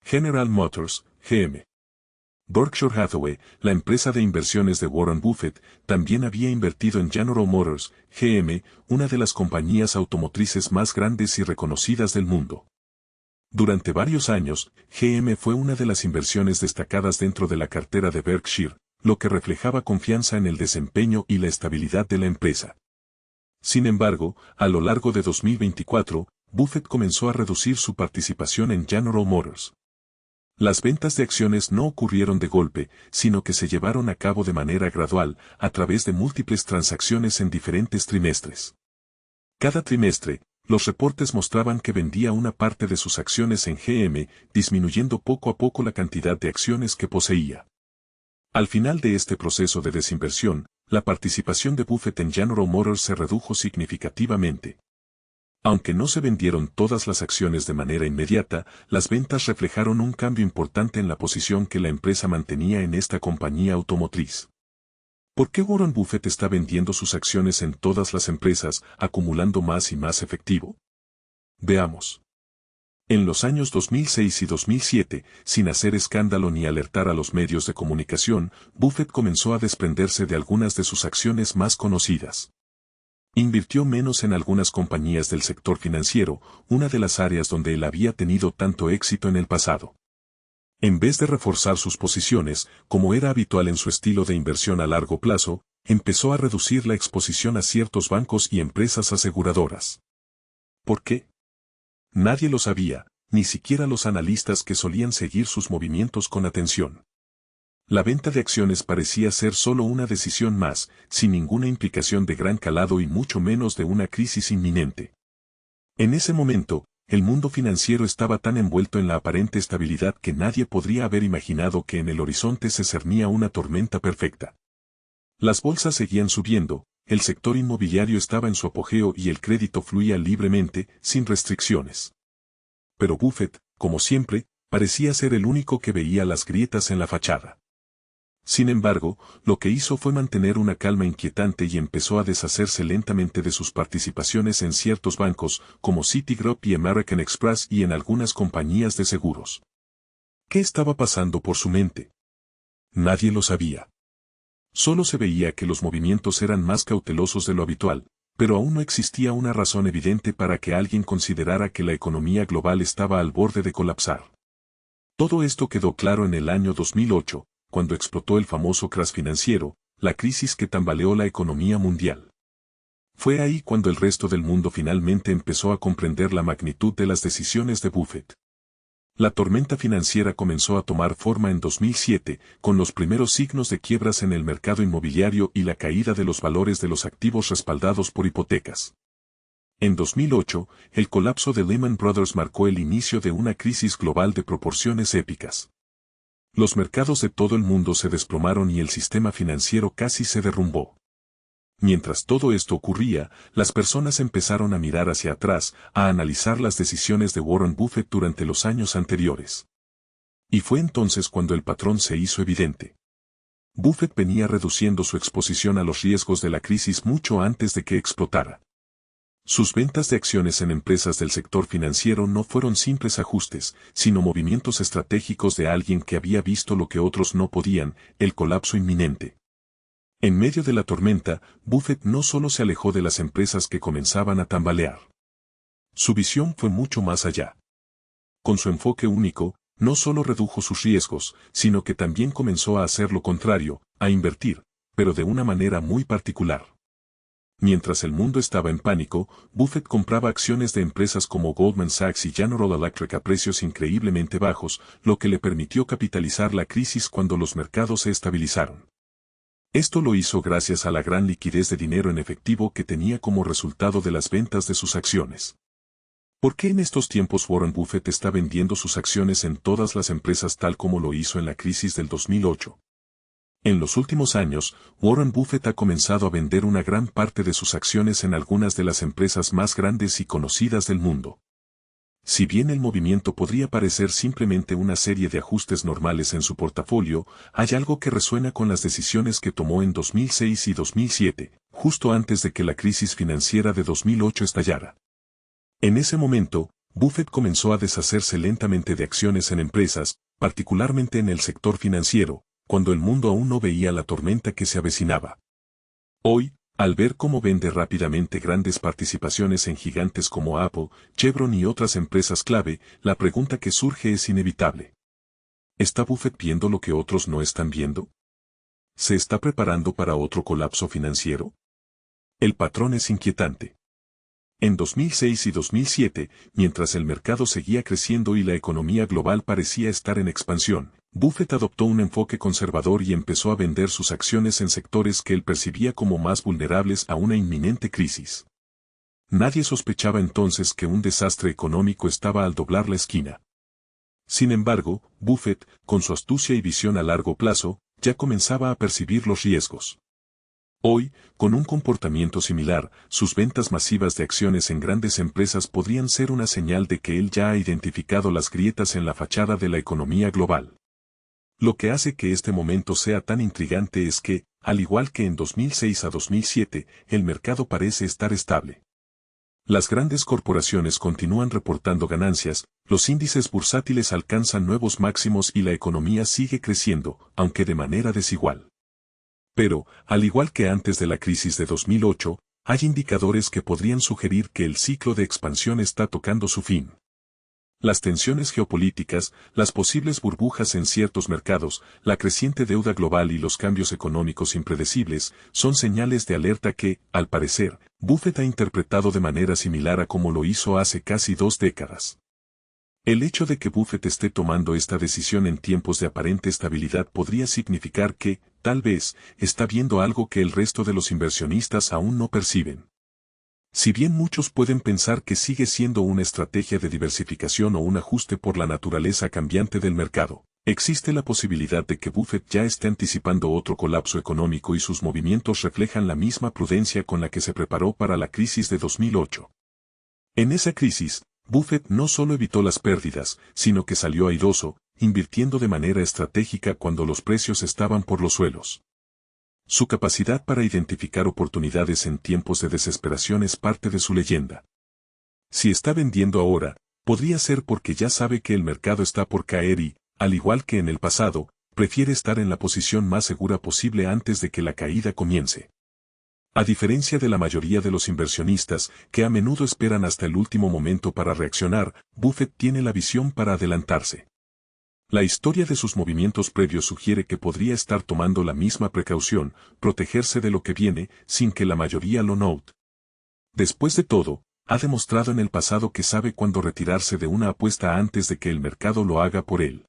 Speaker 1: General Motors, GM. Berkshire Hathaway, la empresa de inversiones de Warren Buffett, también había invertido en General Motors, GM, una de las compañías automotrices más grandes y reconocidas del mundo. Durante varios años, GM fue una de las inversiones destacadas dentro de la cartera de Berkshire, lo que reflejaba confianza en el desempeño y la estabilidad de la empresa. Sin embargo, a lo largo de 2024, Buffett comenzó a reducir su participación en General Motors. Las ventas de acciones no ocurrieron de golpe, sino que se llevaron a cabo de manera gradual, a través de múltiples transacciones en diferentes trimestres. Cada trimestre, los reportes mostraban que vendía una parte de sus acciones en GM, disminuyendo poco a poco la cantidad de acciones que poseía. Al final de este proceso de desinversión, la participación de Buffett en General Motors se redujo significativamente. Aunque no se vendieron todas las acciones de manera inmediata, las ventas reflejaron un cambio importante en la posición que la empresa mantenía en esta compañía automotriz. ¿Por qué Warren Buffett está vendiendo sus acciones en todas las empresas, acumulando más y más efectivo? Veamos. En los años 2006 y 2007, sin hacer escándalo ni alertar a los medios de comunicación, Buffett comenzó a desprenderse de algunas de sus acciones más conocidas. Invirtió menos en algunas compañías del sector financiero, una de las áreas donde él había tenido tanto éxito en el pasado. En vez de reforzar sus posiciones, como era habitual en su estilo de inversión a largo plazo, empezó a reducir la exposición a ciertos bancos y empresas aseguradoras. ¿Por qué? Nadie lo sabía, ni siquiera los analistas que solían seguir sus movimientos con atención. La venta de acciones parecía ser solo una decisión más, sin ninguna implicación de gran calado y mucho menos de una crisis inminente. En ese momento, el mundo financiero estaba tan envuelto en la aparente estabilidad que nadie podría haber imaginado que en el horizonte se cernía una tormenta perfecta. Las bolsas seguían subiendo, el sector inmobiliario estaba en su apogeo y el crédito fluía libremente, sin restricciones. Pero Buffett, como siempre, parecía ser el único que veía las grietas en la fachada. Sin embargo, lo que hizo fue mantener una calma inquietante y empezó a deshacerse lentamente de sus participaciones en ciertos bancos, como Citigroup y American Express y en algunas compañías de seguros. ¿Qué estaba pasando por su mente? Nadie lo sabía. Solo se veía que los movimientos eran más cautelosos de lo habitual, pero aún no existía una razón evidente para que alguien considerara que la economía global estaba al borde de colapsar. Todo esto quedó claro en el año 2008, cuando explotó el famoso crash financiero, la crisis que tambaleó la economía mundial. Fue ahí cuando el resto del mundo finalmente empezó a comprender la magnitud de las decisiones de Buffett. La tormenta financiera comenzó a tomar forma en 2007, con los primeros signos de quiebras en el mercado inmobiliario y la caída de los valores de los activos respaldados por hipotecas. En 2008, el colapso de Lehman Brothers marcó el inicio de una crisis global de proporciones épicas. Los mercados de todo el mundo se desplomaron y el sistema financiero casi se derrumbó. Mientras todo esto ocurría, las personas empezaron a mirar hacia atrás, a analizar las decisiones de Warren Buffett durante los años anteriores. Y fue entonces cuando el patrón se hizo evidente. Buffett venía reduciendo su exposición a los riesgos de la crisis mucho antes de que explotara. Sus ventas de acciones en empresas del sector financiero no fueron simples ajustes, sino movimientos estratégicos de alguien que había visto lo que otros no podían, el colapso inminente. En medio de la tormenta, Buffett no solo se alejó de las empresas que comenzaban a tambalear. Su visión fue mucho más allá. Con su enfoque único, no solo redujo sus riesgos, sino que también comenzó a hacer lo contrario, a invertir, pero de una manera muy particular. Mientras el mundo estaba en pánico, Buffett compraba acciones de empresas como Goldman Sachs y General Electric a precios increíblemente bajos, lo que le permitió capitalizar la crisis cuando los mercados se estabilizaron. Esto lo hizo gracias a la gran liquidez de dinero en efectivo que tenía como resultado de las ventas de sus acciones. ¿Por qué en estos tiempos Warren Buffett está vendiendo sus acciones en todas las empresas tal como lo hizo en la crisis del 2008? En los últimos años, Warren Buffett ha comenzado a vender una gran parte de sus acciones en algunas de las empresas más grandes y conocidas del mundo. Si bien el movimiento podría parecer simplemente una serie de ajustes normales en su portafolio, hay algo que resuena con las decisiones que tomó en 2006 y 2007, justo antes de que la crisis financiera de 2008 estallara. En ese momento, Buffett comenzó a deshacerse lentamente de acciones en empresas, particularmente en el sector financiero, cuando el mundo aún no veía la tormenta que se avecinaba. Hoy, al ver cómo vende rápidamente grandes participaciones en gigantes como Apple, Chevron y otras empresas clave, la pregunta que surge es inevitable. ¿Está Buffett viendo lo que otros no están viendo? ¿Se está preparando para otro colapso financiero? El patrón es inquietante. En 2006 y 2007, mientras el mercado seguía creciendo y la economía global parecía estar en expansión, Buffett adoptó un enfoque conservador y empezó a vender sus acciones en sectores que él percibía como más vulnerables a una inminente crisis. Nadie sospechaba entonces que un desastre económico estaba al doblar la esquina. Sin embargo, Buffett, con su astucia y visión a largo plazo, ya comenzaba a percibir los riesgos. Hoy, con un comportamiento similar, sus ventas masivas de acciones en grandes empresas podrían ser una señal de que él ya ha identificado las grietas en la fachada de la economía global. Lo que hace que este momento sea tan intrigante es que, al igual que en 2006 a 2007, el mercado parece estar estable. Las grandes corporaciones continúan reportando ganancias, los índices bursátiles alcanzan nuevos máximos y la economía sigue creciendo, aunque de manera desigual. Pero, al igual que antes de la crisis de 2008, hay indicadores que podrían sugerir que el ciclo de expansión está tocando su fin. Las tensiones geopolíticas, las posibles burbujas en ciertos mercados, la creciente deuda global y los cambios económicos impredecibles son señales de alerta que, al parecer, Buffett ha interpretado de manera similar a como lo hizo hace casi 2 décadas. El hecho de que Buffett esté tomando esta decisión en tiempos de aparente estabilidad podría significar que, tal vez, está viendo algo que el resto de los inversionistas aún no perciben. Si bien muchos pueden pensar que sigue siendo una estrategia de diversificación o un ajuste por la naturaleza cambiante del mercado, existe la posibilidad de que Buffett ya esté anticipando otro colapso económico y sus movimientos reflejan la misma prudencia con la que se preparó para la crisis de 2008. En esa crisis, Buffett no solo evitó las pérdidas, sino que salió airoso, invirtiendo de manera estratégica cuando los precios estaban por los suelos. Su capacidad para identificar oportunidades en tiempos de desesperación es parte de su leyenda. Si está vendiendo ahora, podría ser porque ya sabe que el mercado está por caer y, al igual que en el pasado, prefiere estar en la posición más segura posible antes de que la caída comience. A diferencia de la mayoría de los inversionistas, que a menudo esperan hasta el último momento para reaccionar, Buffett tiene la visión para adelantarse. La historia de sus movimientos previos sugiere que podría estar tomando la misma precaución, protegerse de lo que viene, sin que la mayoría lo note. Después de todo, ha demostrado en el pasado que sabe cuándo retirarse de una apuesta antes de que el mercado lo haga por él.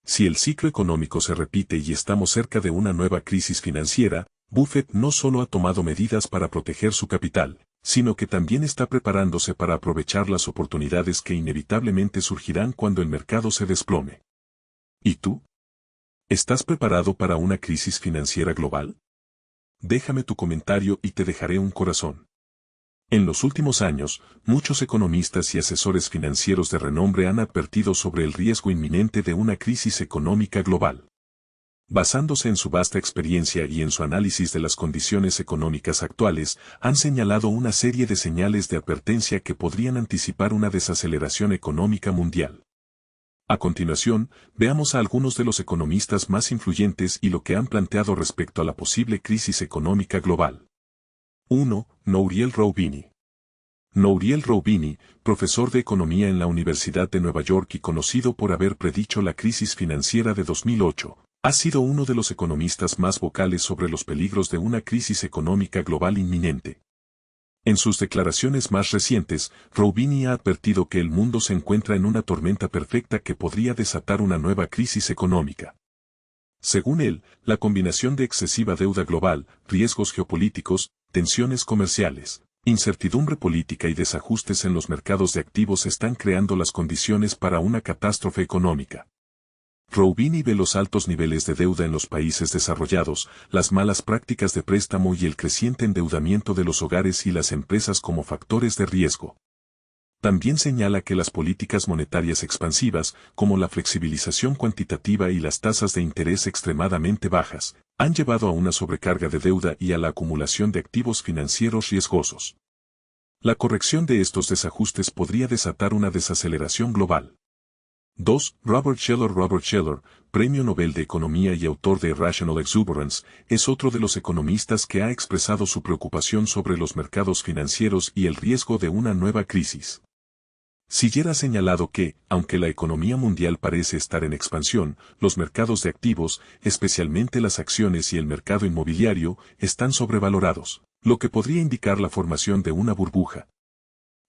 Speaker 1: Si el ciclo económico se repite y estamos cerca de una nueva crisis financiera, Buffett no solo ha tomado medidas para proteger su capital, sino que también está preparándose para aprovechar las oportunidades que inevitablemente surgirán cuando el mercado se desplome. ¿Y tú? ¿Estás preparado para una crisis financiera global? Déjame tu comentario y te dejaré un corazón. En los últimos años, muchos economistas y asesores financieros de renombre han advertido sobre el riesgo inminente de una crisis económica global. Basándose en su vasta experiencia y en su análisis de las condiciones económicas actuales, han señalado una serie de señales de advertencia que podrían anticipar una desaceleración económica mundial. A continuación, veamos a algunos de los economistas más influyentes y lo que han planteado respecto a la posible crisis económica global. 1. Nouriel Roubini. Nouriel Roubini, profesor de economía en la Universidad de Nueva York y conocido por haber predicho la crisis financiera de 2008, ha sido uno de los economistas más vocales sobre los peligros de una crisis económica global inminente. En sus declaraciones más recientes, Roubini ha advertido que el mundo se encuentra en una tormenta perfecta que podría desatar una nueva crisis económica. Según él, la combinación de excesiva deuda global, riesgos geopolíticos, tensiones comerciales, incertidumbre política y desajustes en los mercados de activos están creando las condiciones para una catástrofe económica. Roubini ve los altos niveles de deuda en los países desarrollados, las malas prácticas de préstamo y el creciente endeudamiento de los hogares y las empresas como factores de riesgo. También señala que las políticas monetarias expansivas, como la flexibilización cuantitativa y las tasas de interés extremadamente bajas, han llevado a una sobrecarga de deuda y a la acumulación de activos financieros riesgosos. La corrección de estos desajustes podría desatar una desaceleración global. 2. Robert Shiller, Premio Nobel de Economía y autor de Irrational Exuberance, es otro de los economistas que ha expresado su preocupación sobre los mercados financieros y el riesgo de una nueva crisis. Shiller ha señalado que, aunque la economía mundial parece estar en expansión, los mercados de activos, especialmente las acciones y el mercado inmobiliario, están sobrevalorados, lo que podría indicar la formación de una burbuja.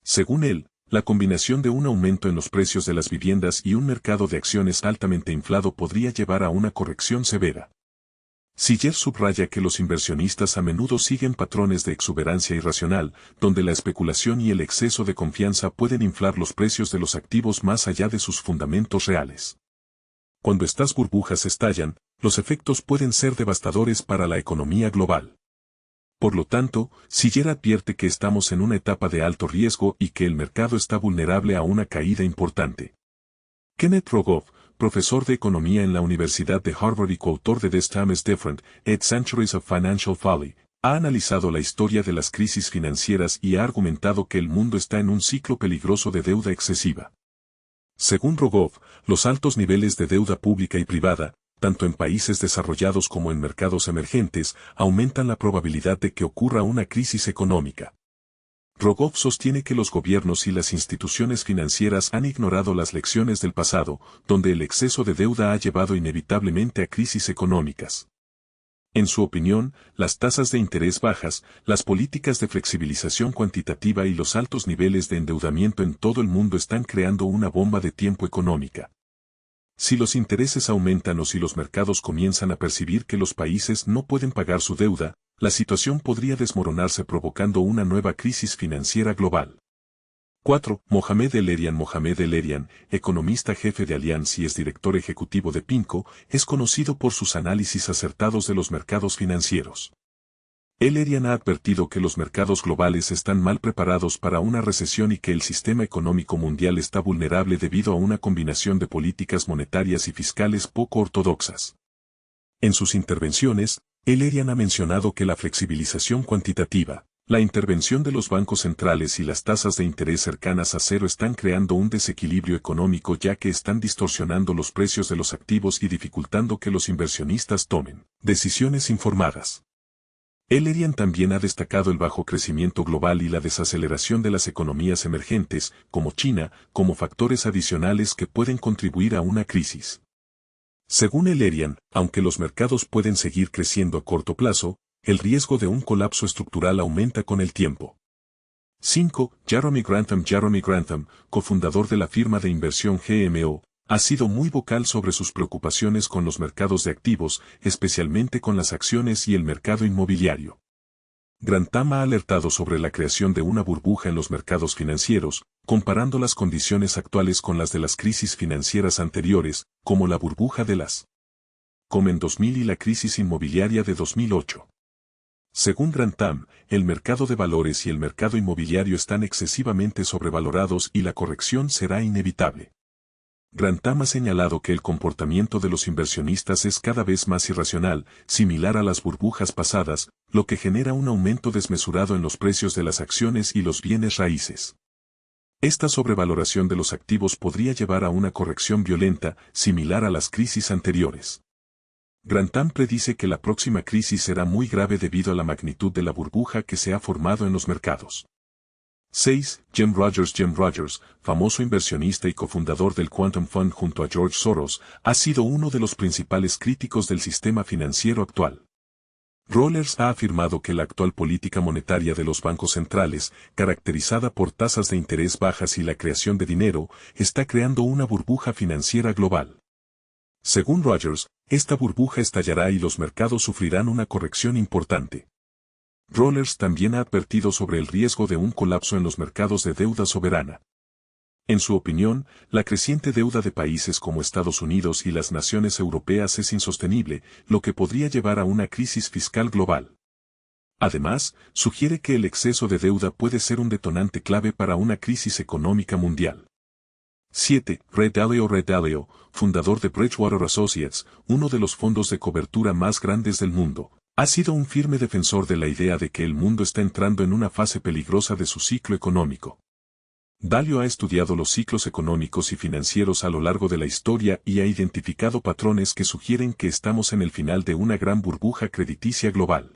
Speaker 1: Según él, la combinación de un aumento en los precios de las viviendas y un mercado de acciones altamente inflado podría llevar a una corrección severa. Shiller subraya que los inversionistas a menudo siguen patrones de exuberancia irracional, donde la especulación y el exceso de confianza pueden inflar los precios de los activos más allá de sus fundamentos reales. Cuando estas burbujas estallan, los efectos pueden ser devastadores para la economía global. Por lo tanto, Shiller advierte que estamos en una etapa de alto riesgo y que el mercado está vulnerable a una caída importante. Kenneth Rogoff, profesor de economía en la Universidad de Harvard y coautor de This Time is Different, Centuries of Financial Folly, ha analizado la historia de las crisis financieras y ha argumentado que el mundo está en un ciclo peligroso de deuda excesiva. Según Rogoff, los altos niveles de deuda pública y privada, tanto en países desarrollados como en mercados emergentes, aumentan la probabilidad de que ocurra una crisis económica. Rogoff sostiene que los gobiernos y las instituciones financieras han ignorado las lecciones del pasado, donde el exceso de deuda ha llevado inevitablemente a crisis económicas. En su opinión, las tasas de interés bajas, las políticas de flexibilización cuantitativa y los altos niveles de endeudamiento en todo el mundo están creando una bomba de tiempo económica. Si los intereses aumentan o si los mercados comienzan a percibir que los países no pueden pagar su deuda, la situación podría desmoronarse provocando una nueva crisis financiera global. 4. Mohamed El-Erian, economista jefe de Allianz y exdirector ejecutivo de PIMCO, es conocido por sus análisis acertados de los mercados financieros. El-Erian ha advertido que los mercados globales están mal preparados para una recesión y que el sistema económico mundial está vulnerable debido a una combinación de políticas monetarias y fiscales poco ortodoxas. En sus intervenciones, El-Erian ha mencionado que la flexibilización cuantitativa, la intervención de los bancos centrales y las tasas de interés cercanas a cero están creando un desequilibrio económico ya que están distorsionando los precios de los activos y dificultando que los inversionistas tomen decisiones informadas. El-Erian también ha destacado el bajo crecimiento global y la desaceleración de las economías emergentes, como China, como factores adicionales que pueden contribuir a una crisis. Según El-Erian, aunque los mercados pueden seguir creciendo a corto plazo, el riesgo de un colapso estructural aumenta con el tiempo. 5. Jeremy Grantham, cofundador de la firma de inversión GMO, ha sido muy vocal sobre sus preocupaciones con los mercados de activos, especialmente con las acciones y el mercado inmobiliario. Grantham ha alertado sobre la creación de una burbuja en los mercados financieros, comparando las condiciones actuales con las de las crisis financieras anteriores, como la burbuja de las como en 2000 y la crisis inmobiliaria de 2008. Según Grantham, el mercado de valores y el mercado inmobiliario están excesivamente sobrevalorados y la corrección será inevitable. Grantham ha señalado que el comportamiento de los inversionistas es cada vez más irracional, similar a las burbujas pasadas, lo que genera un aumento desmesurado en los precios de las acciones y los bienes raíces. Esta sobrevaloración de los activos podría llevar a una corrección violenta, similar a las crisis anteriores. Grantham predice que la próxima crisis será muy grave debido a la magnitud de la burbuja que se ha formado en los mercados. 6. Jim Rogers, famoso inversionista y cofundador del Quantum Fund junto a George Soros, ha sido uno de los principales críticos del sistema financiero actual. Rogers ha afirmado que la actual política monetaria de los bancos centrales, caracterizada por tasas de interés bajas y la creación de dinero, está creando una burbuja financiera global. Según Rogers, esta burbuja estallará y los mercados sufrirán una corrección importante. Rogers también ha advertido sobre el riesgo de un colapso en los mercados de deuda soberana. En su opinión, la creciente deuda de países como Estados Unidos y las naciones europeas es insostenible, lo que podría llevar a una crisis fiscal global. Además, sugiere que el exceso de deuda puede ser un detonante clave para una crisis económica mundial. 7. Ray Dalio, fundador de Bridgewater Associates, uno de los fondos de cobertura más grandes del mundo, ha sido un firme defensor de la idea de que el mundo está entrando en una fase peligrosa de su ciclo económico. Dalio ha estudiado los ciclos económicos y financieros a lo largo de la historia y ha identificado patrones que sugieren que estamos en el final de una gran burbuja crediticia global.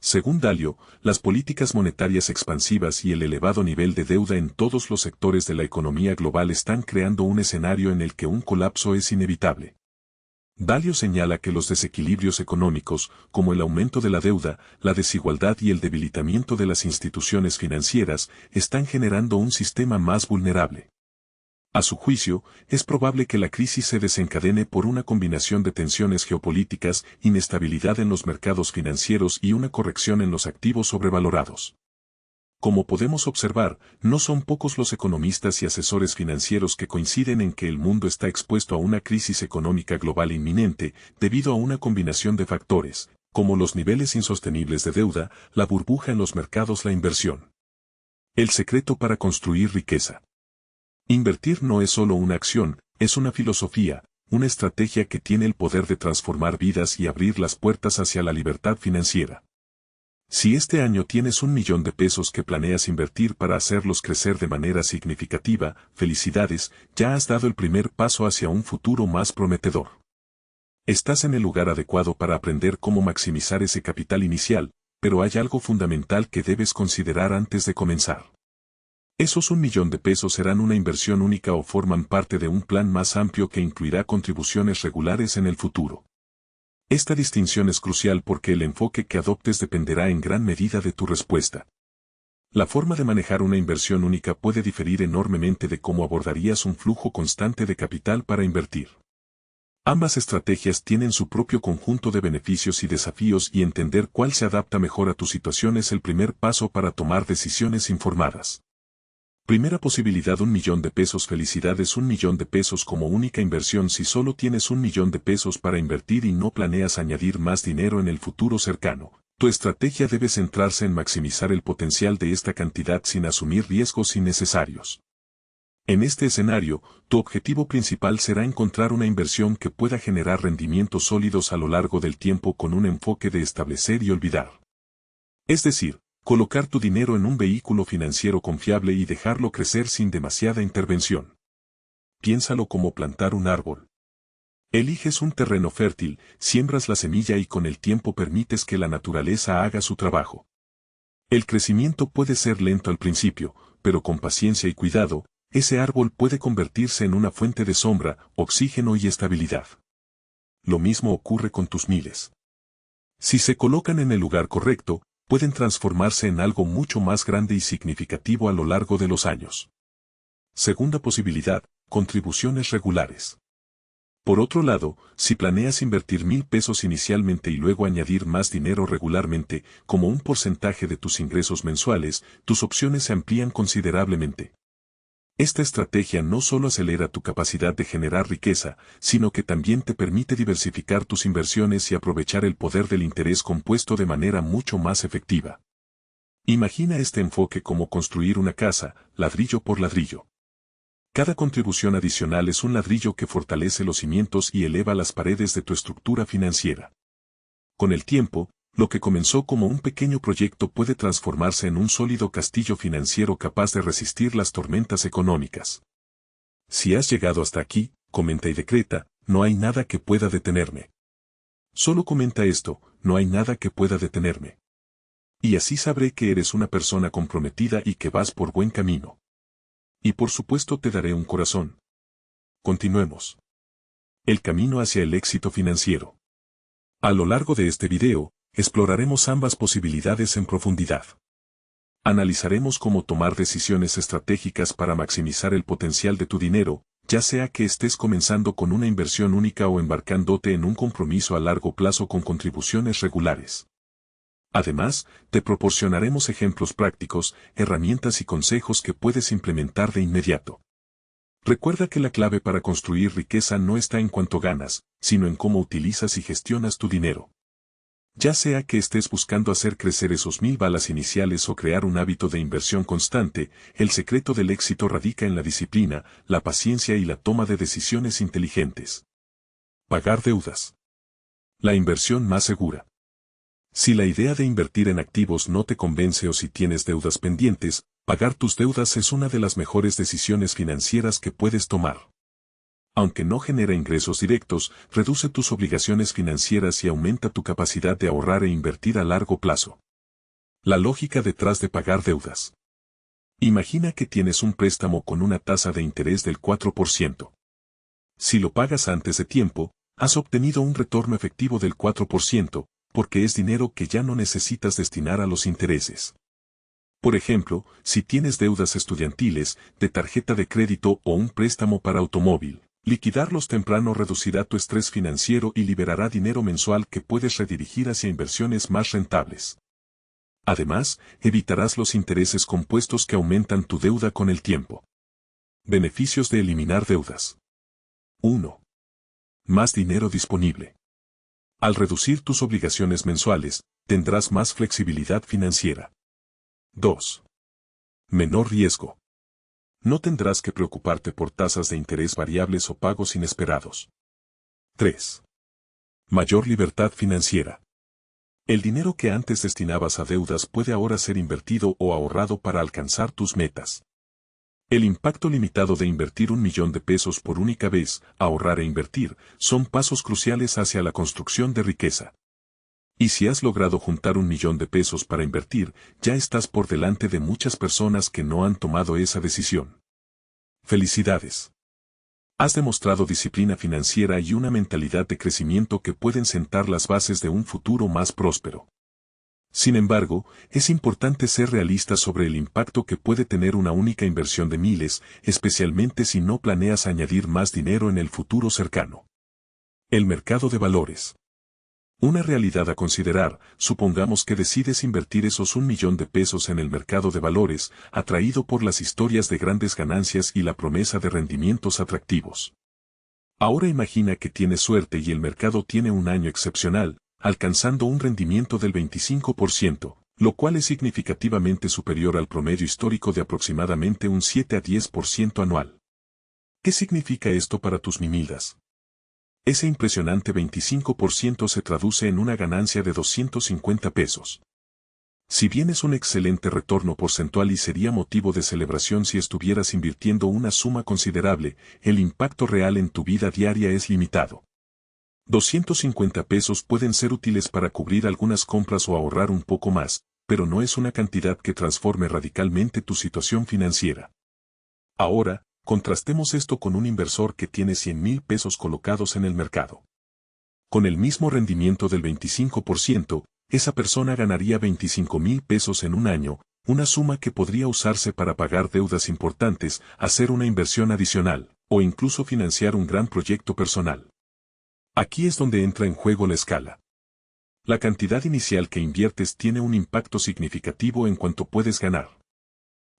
Speaker 1: Según Dalio, las políticas monetarias expansivas y el elevado nivel de deuda en todos los sectores de la economía global están creando un escenario en el que un colapso es inevitable. Dalio señala que los desequilibrios económicos, como el aumento de la deuda, la desigualdad y el debilitamiento de las instituciones financieras, están generando un sistema más vulnerable. A su juicio, es probable que la crisis se desencadene por una combinación de tensiones geopolíticas, inestabilidad en los mercados financieros y una corrección en los activos sobrevalorados. Como podemos observar, no son pocos los economistas y asesores financieros que coinciden en que el mundo está expuesto a una crisis económica global inminente, debido a una combinación de factores, como los niveles insostenibles de deuda, la burbuja en los mercados, la inversión. El secreto para construir riqueza. Invertir no es solo una acción, es una filosofía, una estrategia que tiene el poder de transformar vidas y abrir las puertas hacia la libertad financiera. Si este año tienes $1.000.000 que planeas invertir para hacerlos crecer de manera significativa, felicidades, ya has dado el primer paso hacia un futuro más prometedor. Estás en el lugar adecuado para aprender cómo maximizar ese capital inicial, pero hay algo fundamental que debes considerar antes de comenzar. ¿Esos $1.000.000 serán una inversión única o forman parte de un plan más amplio que incluirá contribuciones regulares en el futuro? Esta distinción es crucial porque el enfoque que adoptes dependerá en gran medida de tu respuesta. La forma de manejar una inversión única puede diferir enormemente de cómo abordarías un flujo constante de capital para invertir. Ambas estrategias tienen su propio conjunto de beneficios y desafíos y entender cuál se adapta mejor a tu situación es el primer paso para tomar decisiones informadas. Primera posibilidad: $1.000.000. Felicidades, $1.000.000 como única inversión. Si solo tienes $1.000.000 para invertir y no planeas añadir más dinero en el futuro cercano, tu estrategia debe centrarse en maximizar el potencial de esta cantidad sin asumir riesgos innecesarios. En este escenario, tu objetivo principal será encontrar una inversión que pueda generar rendimientos sólidos a lo largo del tiempo con un enfoque de establecer y olvidar. Es decir, colocar tu dinero en un vehículo financiero confiable y dejarlo crecer sin demasiada intervención. Piénsalo como plantar un árbol. Eliges un terreno fértil, siembras la semilla y con el tiempo permites que la naturaleza haga su trabajo. El crecimiento puede ser lento al principio, pero con paciencia y cuidado, ese árbol puede convertirse en una fuente de sombra, oxígeno y estabilidad. Lo mismo ocurre con tus miles. Si se colocan en el lugar correcto, pueden transformarse en algo mucho más grande y significativo a lo largo de los años. Segunda posibilidad: contribuciones regulares. Por otro lado, si planeas invertir $1.000 inicialmente y luego añadir más dinero regularmente, como un porcentaje de tus ingresos mensuales, tus opciones se amplían considerablemente. Esta estrategia no solo acelera tu capacidad de generar riqueza, sino que también te permite diversificar tus inversiones y aprovechar el poder del interés compuesto de manera mucho más efectiva. Imagina este enfoque como construir una casa, ladrillo por ladrillo. Cada contribución adicional es un ladrillo que fortalece los cimientos y eleva las paredes de tu estructura financiera. Con el tiempo, lo que comenzó como un pequeño proyecto puede transformarse en un sólido castillo financiero capaz de resistir las tormentas económicas. Si has llegado hasta aquí, comenta y decreta: no hay nada que pueda detenerme. Solo comenta esto: no hay nada que pueda detenerme. Y así sabré que eres una persona comprometida y que vas por buen camino. Y por supuesto te daré un corazón. Continuemos. El camino hacia el éxito financiero. A lo largo de este video, exploraremos ambas posibilidades en profundidad. Analizaremos cómo tomar decisiones estratégicas para maximizar el potencial de tu dinero, ya sea que estés comenzando con una inversión única o embarcándote en un compromiso a largo plazo con contribuciones regulares. Además, te proporcionaremos ejemplos prácticos, herramientas y consejos que puedes implementar de inmediato. Recuerda que la clave para construir riqueza no está en cuánto ganas, sino en cómo utilizas y gestionas tu dinero. Ya sea que estés buscando hacer crecer esos 1000 balas iniciales o crear un hábito de inversión constante, el secreto del éxito radica en la disciplina, la paciencia y la toma de decisiones inteligentes. Pagar deudas. La inversión más segura. Si la idea de invertir en activos no te convence o si tienes deudas pendientes, pagar tus deudas es una de las mejores decisiones financieras que puedes tomar. Aunque no genera ingresos directos, reduce tus obligaciones financieras y aumenta tu capacidad de ahorrar e invertir a largo plazo. La lógica detrás de pagar deudas. Imagina que tienes un préstamo con una tasa de interés del 4%. Si lo pagas antes de tiempo, has obtenido un retorno efectivo del 4%, porque es dinero que ya no necesitas destinar a los intereses. Por ejemplo, si tienes deudas estudiantiles, de tarjeta de crédito o un préstamo para automóvil, liquidarlos temprano reducirá tu estrés financiero y liberará dinero mensual que puedes redirigir hacia inversiones más rentables. Además, evitarás los intereses compuestos que aumentan tu deuda con el tiempo. Beneficios de eliminar deudas. 1. Más dinero disponible. Al reducir tus obligaciones mensuales, tendrás más flexibilidad financiera. 2. Menor riesgo. No tendrás que preocuparte por tasas de interés variables o pagos inesperados. 3. Mayor libertad financiera. El dinero que antes destinabas a deudas puede ahora ser invertido o ahorrado para alcanzar tus metas. El impacto limitado de invertir $1.000.000 por única vez, ahorrar e invertir, son pasos cruciales hacia la construcción de riqueza. Y si has logrado juntar $1.000.000 para invertir, ya estás por delante de muchas personas que no han tomado esa decisión. ¡Felicidades! Has demostrado disciplina financiera y una mentalidad de crecimiento que pueden sentar las bases de un futuro más próspero. Sin embargo, es importante ser realista sobre el impacto que puede tener una única inversión de miles, especialmente si no planeas añadir más dinero en el futuro cercano. El mercado de valores. Una realidad a considerar: supongamos que decides invertir esos $1.000.000 en el mercado de valores, atraído por las historias de grandes ganancias y la promesa de rendimientos atractivos. Ahora imagina que tienes suerte y el mercado tiene un año excepcional, alcanzando un rendimiento del 25%, lo cual es significativamente superior al promedio histórico de aproximadamente un 7 a 10% anual. ¿Qué significa esto para tus mimidas? Ese impresionante 25% se traduce en una ganancia de $250. Si bien es un excelente retorno porcentual y sería motivo de celebración si estuvieras invirtiendo una suma considerable, el impacto real en tu vida diaria es limitado. $250 pueden ser útiles para cubrir algunas compras o ahorrar un poco más, pero no es una cantidad que transforme radicalmente tu situación financiera. Ahora, contrastemos esto con un inversor que tiene $100.000 colocados en el mercado. Con el mismo rendimiento del 25%, esa persona ganaría $25.000 en un año, una suma que podría usarse para pagar deudas importantes, hacer una inversión adicional, o incluso financiar un gran proyecto personal. Aquí es donde entra en juego la escala. La cantidad inicial que inviertes tiene un impacto significativo en cuanto puedes ganar.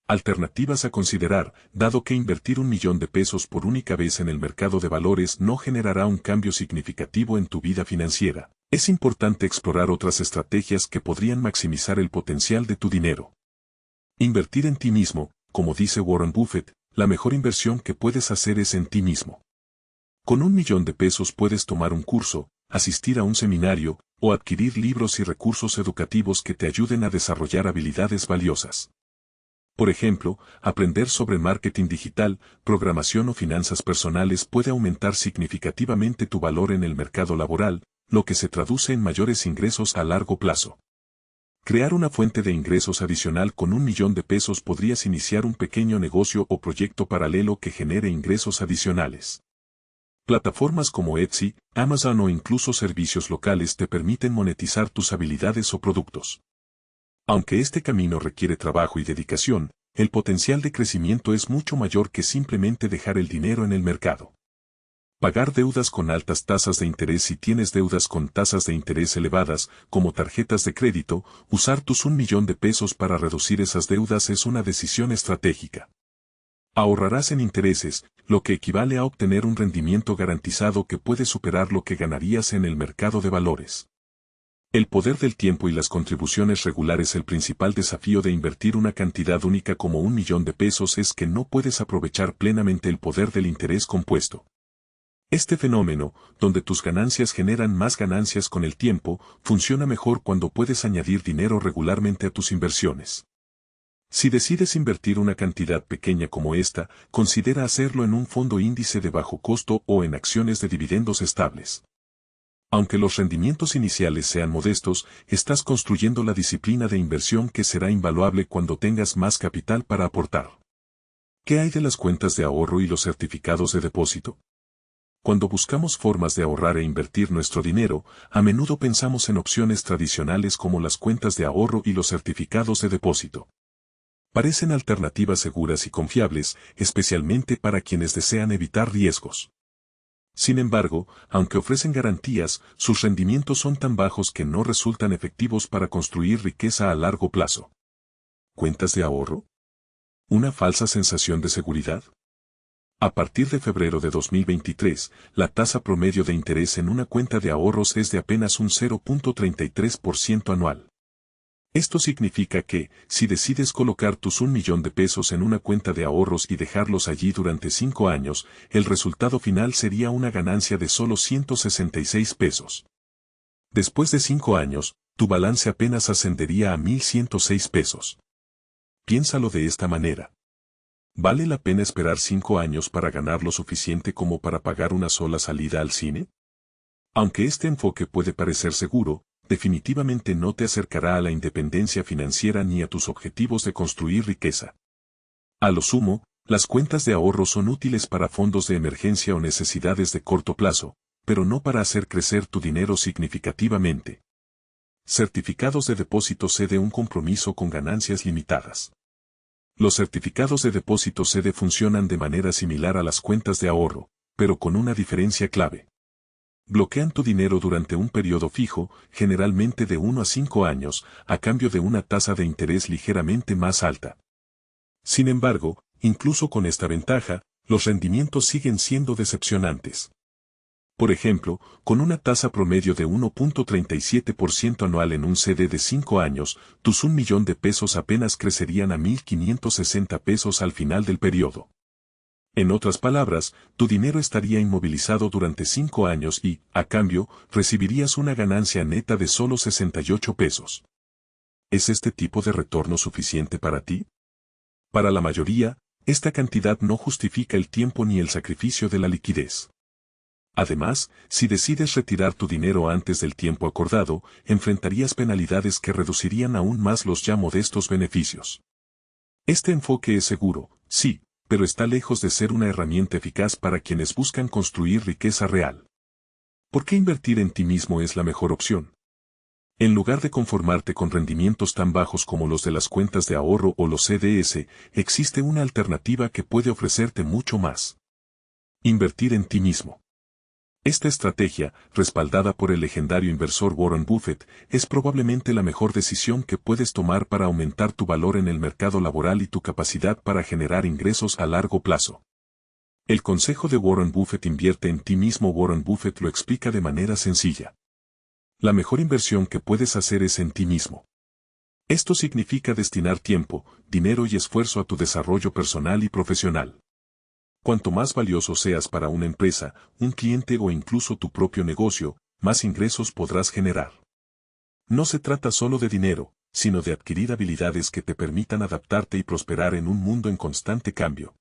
Speaker 1: Alternativas a considerar, dado que invertir $1.000.000 por única vez en el mercado de valores no generará un cambio significativo en tu vida financiera. Es importante explorar otras estrategias que podrían maximizar el potencial de tu dinero. Invertir en ti mismo, como dice Warren Buffett, la mejor inversión que puedes hacer es en ti mismo. Con $1.000.000 puedes tomar un curso, asistir a un seminario, o adquirir libros y recursos educativos que te ayuden a desarrollar habilidades valiosas. Por ejemplo, aprender sobre marketing digital, programación o finanzas personales puede aumentar significativamente tu valor en el mercado laboral, lo que se traduce en mayores ingresos a largo plazo. Crear una fuente de ingresos adicional con $1.000.000 podrías iniciar un pequeño negocio o proyecto paralelo que genere ingresos adicionales. Plataformas como Etsy, Amazon o incluso servicios locales te permiten monetizar tus habilidades o productos. Aunque este camino requiere trabajo y dedicación, el potencial de crecimiento es mucho mayor que simplemente dejar el dinero en el mercado. Pagar deudas con altas tasas de interés. Si tienes deudas con tasas de interés elevadas, como tarjetas de crédito, usar tus $1.000.000 para reducir esas deudas es una decisión estratégica. Ahorrarás en intereses, lo que equivale a obtener un rendimiento garantizado que puede superar lo que ganarías en el mercado de valores. El poder del tiempo y las contribuciones regulares. El principal desafío de invertir una cantidad única como $1.000.000 es que no puedes aprovechar plenamente el poder del interés compuesto. Este fenómeno, donde tus ganancias generan más ganancias con el tiempo, funciona mejor cuando puedes añadir dinero regularmente a tus inversiones. Si decides invertir una cantidad pequeña como esta, considera hacerlo en un fondo índice de bajo costo o en acciones de dividendos estables. Aunque los rendimientos iniciales sean modestos, estás construyendo la disciplina de inversión que será invaluable cuando tengas más capital para aportar. ¿Qué hay de las cuentas de ahorro y los certificados de depósito? Cuando buscamos formas de ahorrar e invertir nuestro dinero, a menudo pensamos en opciones tradicionales como las cuentas de ahorro y los certificados de depósito. Parecen alternativas seguras y confiables, especialmente para quienes desean evitar riesgos. Sin embargo, aunque ofrecen garantías, sus rendimientos son tan bajos que no resultan efectivos para construir riqueza a largo plazo. ¿Cuentas de ahorro? ¿Una falsa sensación de seguridad? A partir de febrero de 2023, la tasa promedio de interés en una cuenta de ahorros es de apenas un 0.33% anual. Esto significa que, si decides colocar tus $1.000.000 en una cuenta de ahorros y dejarlos allí durante 5 años, el resultado final sería una ganancia de solo $166. Después de 5 años, tu balance apenas ascendería a $1.106. Piénsalo de esta manera. ¿Vale la pena esperar 5 años para ganar lo suficiente como para pagar una sola salida al cine? Aunque este enfoque puede parecer seguro, definitivamente no te acercará a la independencia financiera ni a tus objetivos de construir riqueza. A lo sumo, las cuentas de ahorro son útiles para fondos de emergencia o necesidades de corto plazo, pero no para hacer crecer tu dinero significativamente. Certificados de depósito. Cede un compromiso con ganancias limitadas. Los certificados de depósito CD funcionan de manera similar a las cuentas de ahorro, pero con una diferencia clave. Bloquean tu dinero durante un periodo fijo, generalmente de 1 a 5 años, a cambio de una tasa de interés ligeramente más alta. Sin embargo, incluso con esta ventaja, los rendimientos siguen siendo decepcionantes. Por ejemplo, con una tasa promedio de 1.37% anual en un CD de 5 años, tus $1.000.000 apenas crecerían a $1.560 al final del periodo. En otras palabras, tu dinero estaría inmovilizado durante 5 años y, a cambio, recibirías una ganancia neta de solo $68. ¿Es este tipo de retorno suficiente para ti? Para la mayoría, esta cantidad no justifica el tiempo ni el sacrificio de la liquidez. Además, si decides retirar tu dinero antes del tiempo acordado, enfrentarías penalidades que reducirían aún más los ya modestos beneficios. Este enfoque es seguro, sí, pero está lejos de ser una herramienta eficaz para quienes buscan construir riqueza real. ¿Por qué invertir en ti mismo es la mejor opción? En lugar de conformarte con rendimientos tan bajos como los de las cuentas de ahorro o los CDS, existe una alternativa que puede ofrecerte mucho más. Invertir en ti mismo. Esta estrategia, respaldada por el legendario inversor Warren Buffett, es probablemente la mejor decisión que puedes tomar para aumentar tu valor en el mercado laboral y tu capacidad para generar ingresos a largo plazo. El consejo de Warren Buffett: invierte en ti mismo. Warren Buffett lo explica de manera sencilla. La mejor inversión que puedes hacer es en ti mismo. Esto significa destinar tiempo, dinero y esfuerzo a tu desarrollo personal y profesional. Cuanto más valioso seas para una empresa, un cliente o incluso tu propio negocio, más ingresos podrás generar. No se trata solo de dinero, sino de adquirir habilidades que te permitan adaptarte y prosperar en un mundo en constante cambio.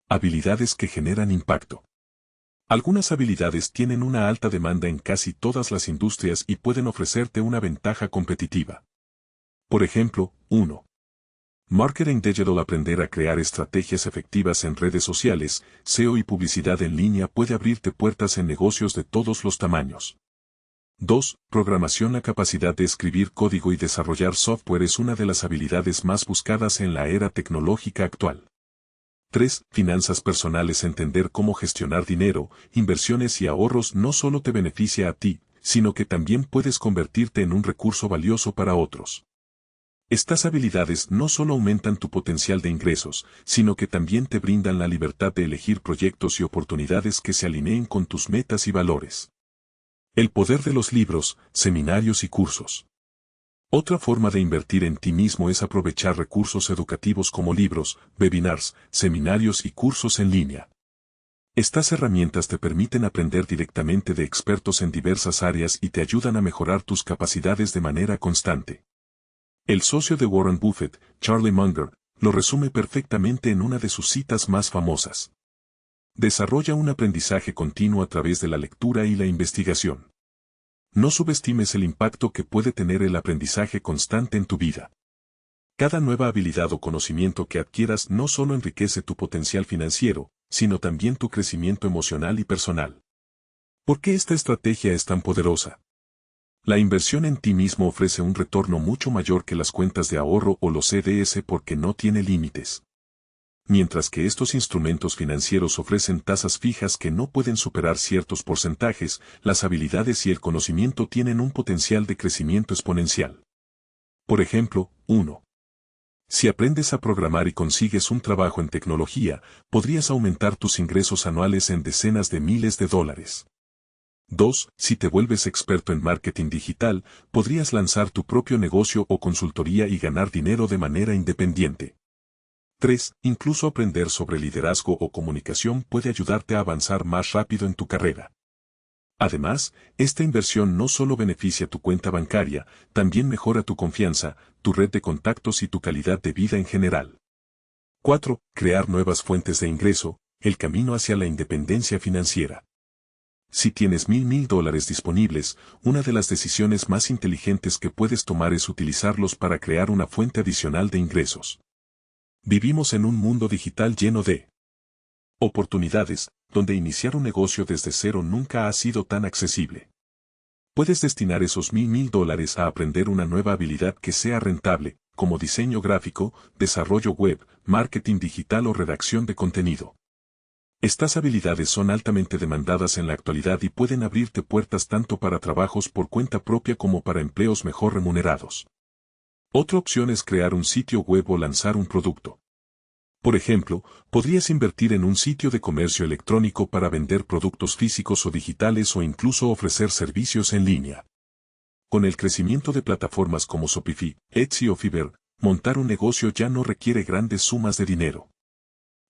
Speaker 1: Habilidades que generan impacto. Algunas habilidades tienen una alta demanda en casi todas las industrias y pueden ofrecerte una ventaja competitiva. Por ejemplo, 1. Marketing Digital. Aprender a crear estrategias efectivas en redes sociales, SEO y publicidad en línea puede abrirte puertas en negocios de todos los tamaños. 2. Programación. La capacidad de escribir código y desarrollar software es una de las habilidades más buscadas en la era tecnológica actual. 3. Finanzas personales. Entender cómo gestionar dinero, inversiones y ahorros no solo te beneficia a ti, sino que también puedes convertirte en un recurso valioso para otros. Estas habilidades no solo aumentan tu potencial de ingresos, sino que también te brindan la libertad de elegir proyectos y oportunidades que se alineen con tus metas y valores. El poder de los libros, seminarios y cursos. Otra forma de invertir en ti mismo es aprovechar recursos educativos como libros, webinars, seminarios y cursos en línea. Estas herramientas te permiten aprender directamente de expertos en diversas áreas y te ayudan a mejorar tus capacidades de manera constante. El socio de Warren Buffett, Charlie Munger, lo resume perfectamente en una de sus citas más famosas. Desarrolla un aprendizaje continuo a través de la lectura y la investigación. No subestimes el impacto que puede tener el aprendizaje constante en tu vida. Cada nueva habilidad o conocimiento que adquieras no solo enriquece tu potencial financiero, sino también tu crecimiento emocional y personal. ¿Por qué esta estrategia es tan poderosa? La inversión en ti mismo ofrece un retorno mucho mayor que las cuentas de ahorro o los CDS porque no tiene límites. Mientras que estos instrumentos financieros ofrecen tasas fijas que no pueden superar ciertos porcentajes, las habilidades y el conocimiento tienen un potencial de crecimiento exponencial. Por ejemplo, 1. Si aprendes a programar y consigues un trabajo en tecnología, podrías aumentar tus ingresos anuales en decenas de miles de dólares. 2. Si te vuelves experto en marketing digital, podrías lanzar tu propio negocio o consultoría y ganar dinero de manera independiente. 3. Incluso aprender sobre liderazgo o comunicación puede ayudarte a avanzar más rápido en tu carrera. Además, esta inversión no solo beneficia tu cuenta bancaria, también mejora tu confianza, tu red de contactos y tu calidad de vida en general. 4. Crear nuevas fuentes de ingreso, el camino hacia la independencia financiera. Si tienes $1000 disponibles, una de las decisiones más inteligentes que puedes tomar es utilizarlos para crear una fuente adicional de ingresos. Vivimos en un mundo digital lleno de oportunidades, donde iniciar un negocio desde cero nunca ha sido tan accesible. Puedes destinar esos $1000 a aprender una nueva habilidad que sea rentable, como diseño gráfico, desarrollo web, marketing digital o redacción de contenido. Estas habilidades son altamente demandadas en la actualidad y pueden abrirte puertas tanto para trabajos por cuenta propia como para empleos mejor remunerados. Otra opción es crear un sitio web o lanzar un producto. Por ejemplo, podrías invertir en un sitio de comercio electrónico para vender productos físicos o digitales o incluso ofrecer servicios en línea. Con el crecimiento de plataformas como Shopify, Etsy o Fiverr, montar un negocio ya no requiere grandes sumas de dinero.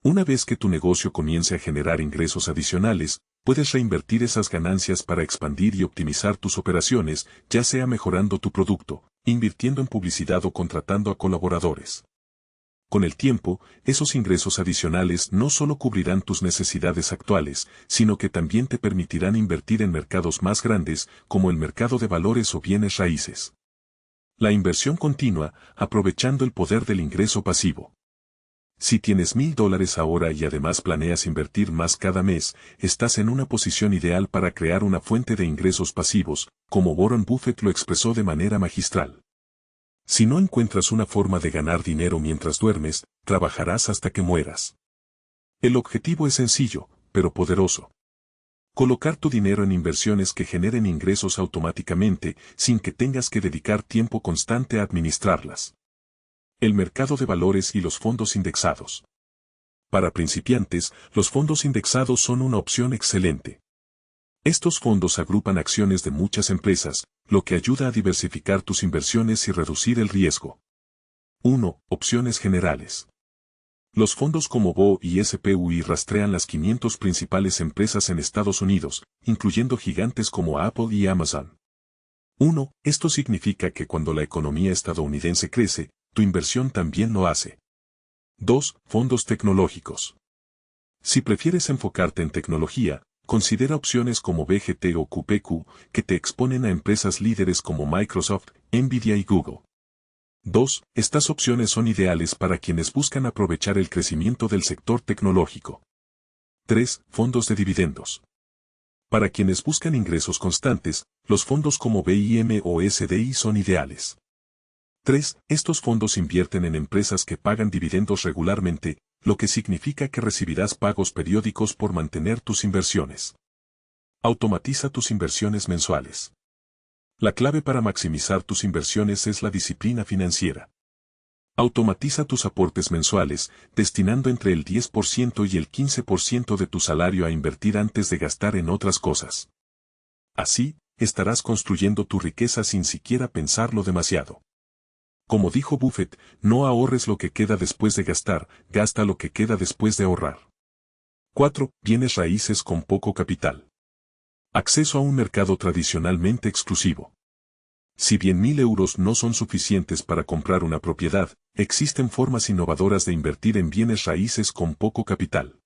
Speaker 1: Una vez que tu negocio comience a generar ingresos adicionales, puedes reinvertir esas ganancias para expandir y optimizar tus operaciones, ya sea mejorando tu producto, invirtiendo en publicidad o contratando a colaboradores. Con el tiempo, esos ingresos adicionales no solo cubrirán tus necesidades actuales, sino que también te permitirán invertir en mercados más grandes, como el mercado de valores o bienes raíces. La inversión continua, aprovechando el poder del ingreso pasivo. Si tienes $1000 ahora y además planeas invertir más cada mes, estás en una posición ideal para crear una fuente de ingresos pasivos, como Warren Buffett lo expresó de manera magistral. Si no encuentras una forma de ganar dinero mientras duermes, trabajarás hasta que mueras. El objetivo es sencillo, pero poderoso. Colocar tu dinero en inversiones que generen ingresos automáticamente, sin que tengas que dedicar tiempo constante a administrarlas. El mercado de valores y los fondos indexados. Para principiantes, los fondos indexados son una opción excelente. Estos fondos agrupan acciones de muchas empresas, lo que ayuda a diversificar tus inversiones y reducir el riesgo. 1. Opciones generales. Los fondos como BO y SPUI rastrean las 500 principales empresas en Estados Unidos, incluyendo gigantes como Apple y Amazon. 1. Esto significa que cuando la economía estadounidense crece, tu inversión también lo hace. 2. Fondos tecnológicos. Si prefieres enfocarte en tecnología, considera opciones como BGT o QPQ, que te exponen a empresas líderes como Microsoft, Nvidia y Google. 2. Estas opciones son ideales para quienes buscan aprovechar el crecimiento del sector tecnológico. 3. Fondos de dividendos. Para quienes buscan ingresos constantes, los fondos como BIM o SDI son ideales. 3. Estos fondos invierten en empresas que pagan dividendos regularmente, lo que significa que recibirás pagos periódicos por mantener tus inversiones. Automatiza tus inversiones mensuales. La clave para maximizar tus inversiones es la disciplina financiera. Automatiza tus aportes mensuales, destinando entre el 10% y el 15% de tu salario a invertir antes de gastar en otras cosas. Así, estarás construyendo tu riqueza sin siquiera pensarlo demasiado. Como dijo Buffett, no ahorres lo que queda después de gastar, gasta lo que queda después de ahorrar. 4. Bienes raíces con poco capital. Acceso a un mercado tradicionalmente exclusivo. Si bien 1.000 euros no son suficientes para comprar una propiedad, existen formas innovadoras de invertir en bienes raíces con poco capital.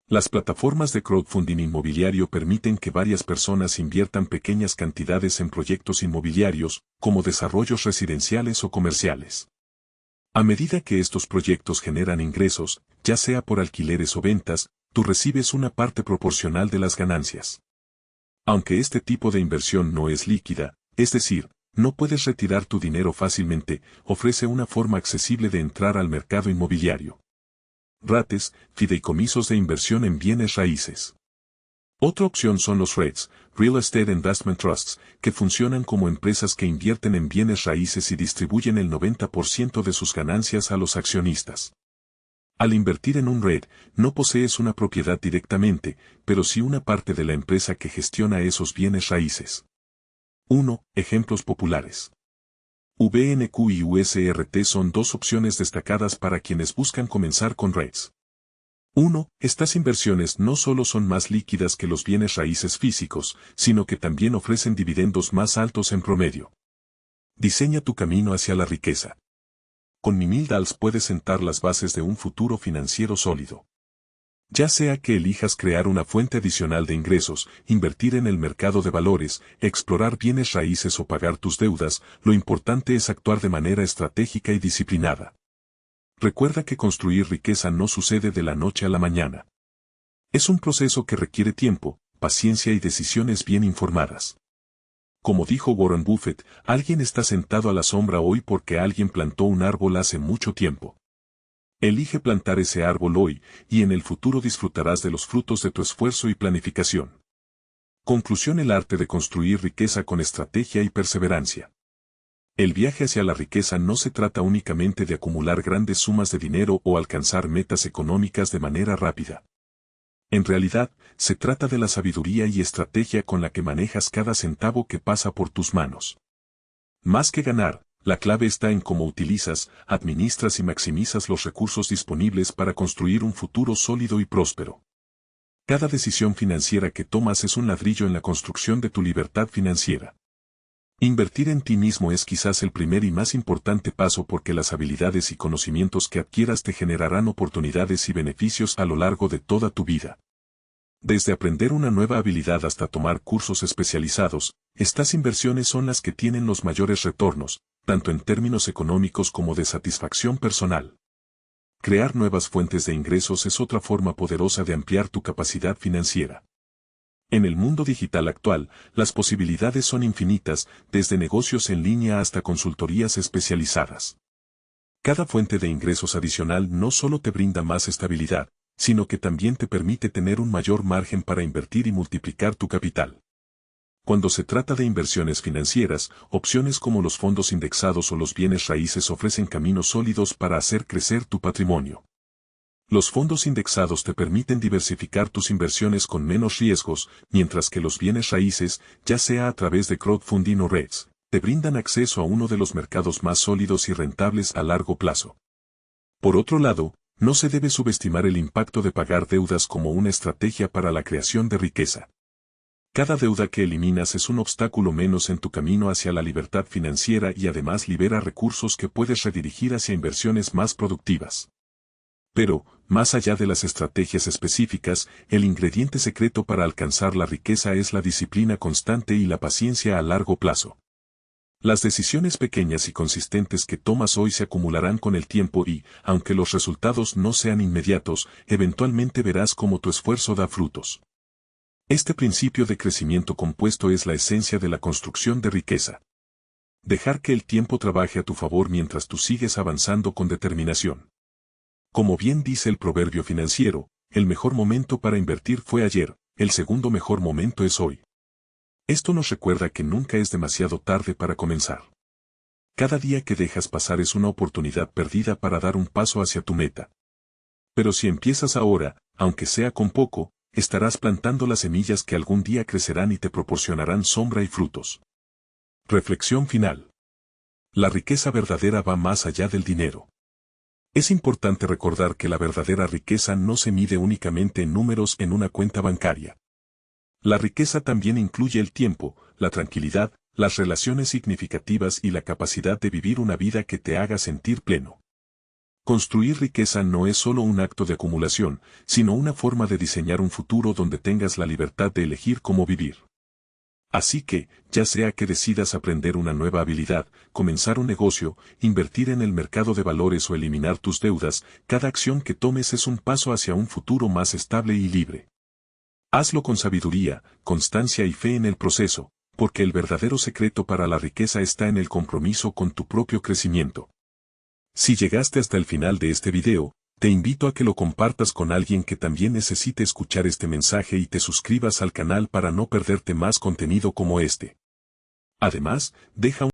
Speaker 1: Las plataformas de crowdfunding inmobiliario permiten que varias personas inviertan pequeñas cantidades en proyectos inmobiliarios, como desarrollos residenciales o comerciales. A medida que estos proyectos generan ingresos, ya sea por alquileres o ventas, tú recibes una parte proporcional de las ganancias. Aunque este tipo de inversión no es líquida, es decir, no puedes retirar tu dinero fácilmente, ofrece una forma accesible de entrar al mercado inmobiliario. RATes, fideicomisos de inversión en bienes raíces. Otra opción son los REITs, Real Estate Investment Trusts, que funcionan como empresas que invierten en bienes raíces y distribuyen el 90% de sus ganancias a los accionistas. Al invertir en un REIT, no posees una propiedad directamente, pero sí una parte de la empresa que gestiona esos bienes raíces. 1. Ejemplos populares. VNQ y USRT son dos opciones destacadas para quienes buscan comenzar con REITs. 1. Estas inversiones no solo son más líquidas que los bienes raíces físicos, sino que también ofrecen dividendos más altos en promedio. Diseña tu camino hacia la riqueza. Con $1,000 puedes sentar las bases de un futuro financiero sólido. Ya sea que elijas crear una fuente adicional de ingresos, invertir en el mercado de valores, explorar bienes raíces o pagar tus deudas, lo importante es actuar de manera estratégica y disciplinada. Recuerda que construir riqueza no sucede de la noche a la mañana. Es un proceso que requiere tiempo, paciencia y decisiones bien informadas. Como dijo Warren Buffett, alguien está sentado a la sombra hoy porque alguien plantó un árbol hace mucho tiempo. Elige plantar ese árbol hoy, y en el futuro disfrutarás de los frutos de tu esfuerzo y planificación. Conclusión: el arte de construir riqueza con estrategia y perseverancia. El viaje hacia la riqueza no se trata únicamente de acumular grandes sumas de dinero o alcanzar metas económicas de manera rápida. En realidad, se trata de la sabiduría y estrategia con la que manejas cada centavo que pasa por tus manos. Más que ganar, la clave está en cómo utilizas, administras y maximizas los recursos disponibles para construir un futuro sólido y próspero. Cada decisión financiera que tomas es un ladrillo en la construcción de tu libertad financiera. Invertir en ti mismo es quizás el primer y más importante paso, porque las habilidades y conocimientos que adquieras te generarán oportunidades y beneficios a lo largo de toda tu vida. Desde aprender una nueva habilidad hasta tomar cursos especializados, estas inversiones son las que tienen los mayores retornos, tanto en términos económicos como de satisfacción personal. Crear nuevas fuentes de ingresos es otra forma poderosa de ampliar tu capacidad financiera. En el mundo digital actual, las posibilidades son infinitas, desde negocios en línea hasta consultorías especializadas. Cada fuente de ingresos adicional no solo te brinda más estabilidad, sino que también te permite tener un mayor margen para invertir y multiplicar tu capital. Cuando se trata de inversiones financieras, opciones como los fondos indexados o los bienes raíces ofrecen caminos sólidos para hacer crecer tu patrimonio. Los fondos indexados te permiten diversificar tus inversiones con menos riesgos, mientras que los bienes raíces, ya sea a través de crowdfunding o REITs, te brindan acceso a uno de los mercados más sólidos y rentables a largo plazo. Por otro lado, no se debe subestimar el impacto de pagar deudas como una estrategia para la creación de riqueza. Cada deuda que eliminas es un obstáculo menos en tu camino hacia la libertad financiera y además libera recursos que puedes redirigir hacia inversiones más productivas. Pero, más allá de las estrategias específicas, el ingrediente secreto para alcanzar la riqueza es la disciplina constante y la paciencia a largo plazo. Las decisiones pequeñas y consistentes que tomas hoy se acumularán con el tiempo y, aunque los resultados no sean inmediatos, eventualmente verás cómo tu esfuerzo da frutos. Este principio de crecimiento compuesto es la esencia de la construcción de riqueza. Dejar que el tiempo trabaje a tu favor mientras tú sigues avanzando con determinación. Como bien dice el proverbio financiero, el mejor momento para invertir fue ayer, el segundo mejor momento es hoy. Esto nos recuerda que nunca es demasiado tarde para comenzar. Cada día que dejas pasar es una oportunidad perdida para dar un paso hacia tu meta. Pero si empiezas ahora, aunque sea con poco, estarás plantando las semillas que algún día crecerán y te proporcionarán sombra y frutos. Reflexión final. La riqueza verdadera va más allá del dinero. Es importante recordar que la verdadera riqueza no se mide únicamente en números en una cuenta bancaria. La riqueza también incluye el tiempo, la tranquilidad, las relaciones significativas y la capacidad de vivir una vida que te haga sentir pleno. Construir riqueza no es solo un acto de acumulación, sino una forma de diseñar un futuro donde tengas la libertad de elegir cómo vivir. Así que, ya sea que decidas aprender una nueva habilidad, comenzar un negocio, invertir en el mercado de valores o eliminar tus deudas, cada acción que tomes es un paso hacia un futuro más estable y libre. Hazlo con sabiduría, constancia y fe en el proceso, porque el verdadero secreto para la riqueza está en el compromiso con tu propio crecimiento. Si llegaste hasta el final de este video, te invito a que lo compartas con alguien que también necesite escuchar este mensaje y te suscribas al canal para no perderte más contenido como este. Además, deja un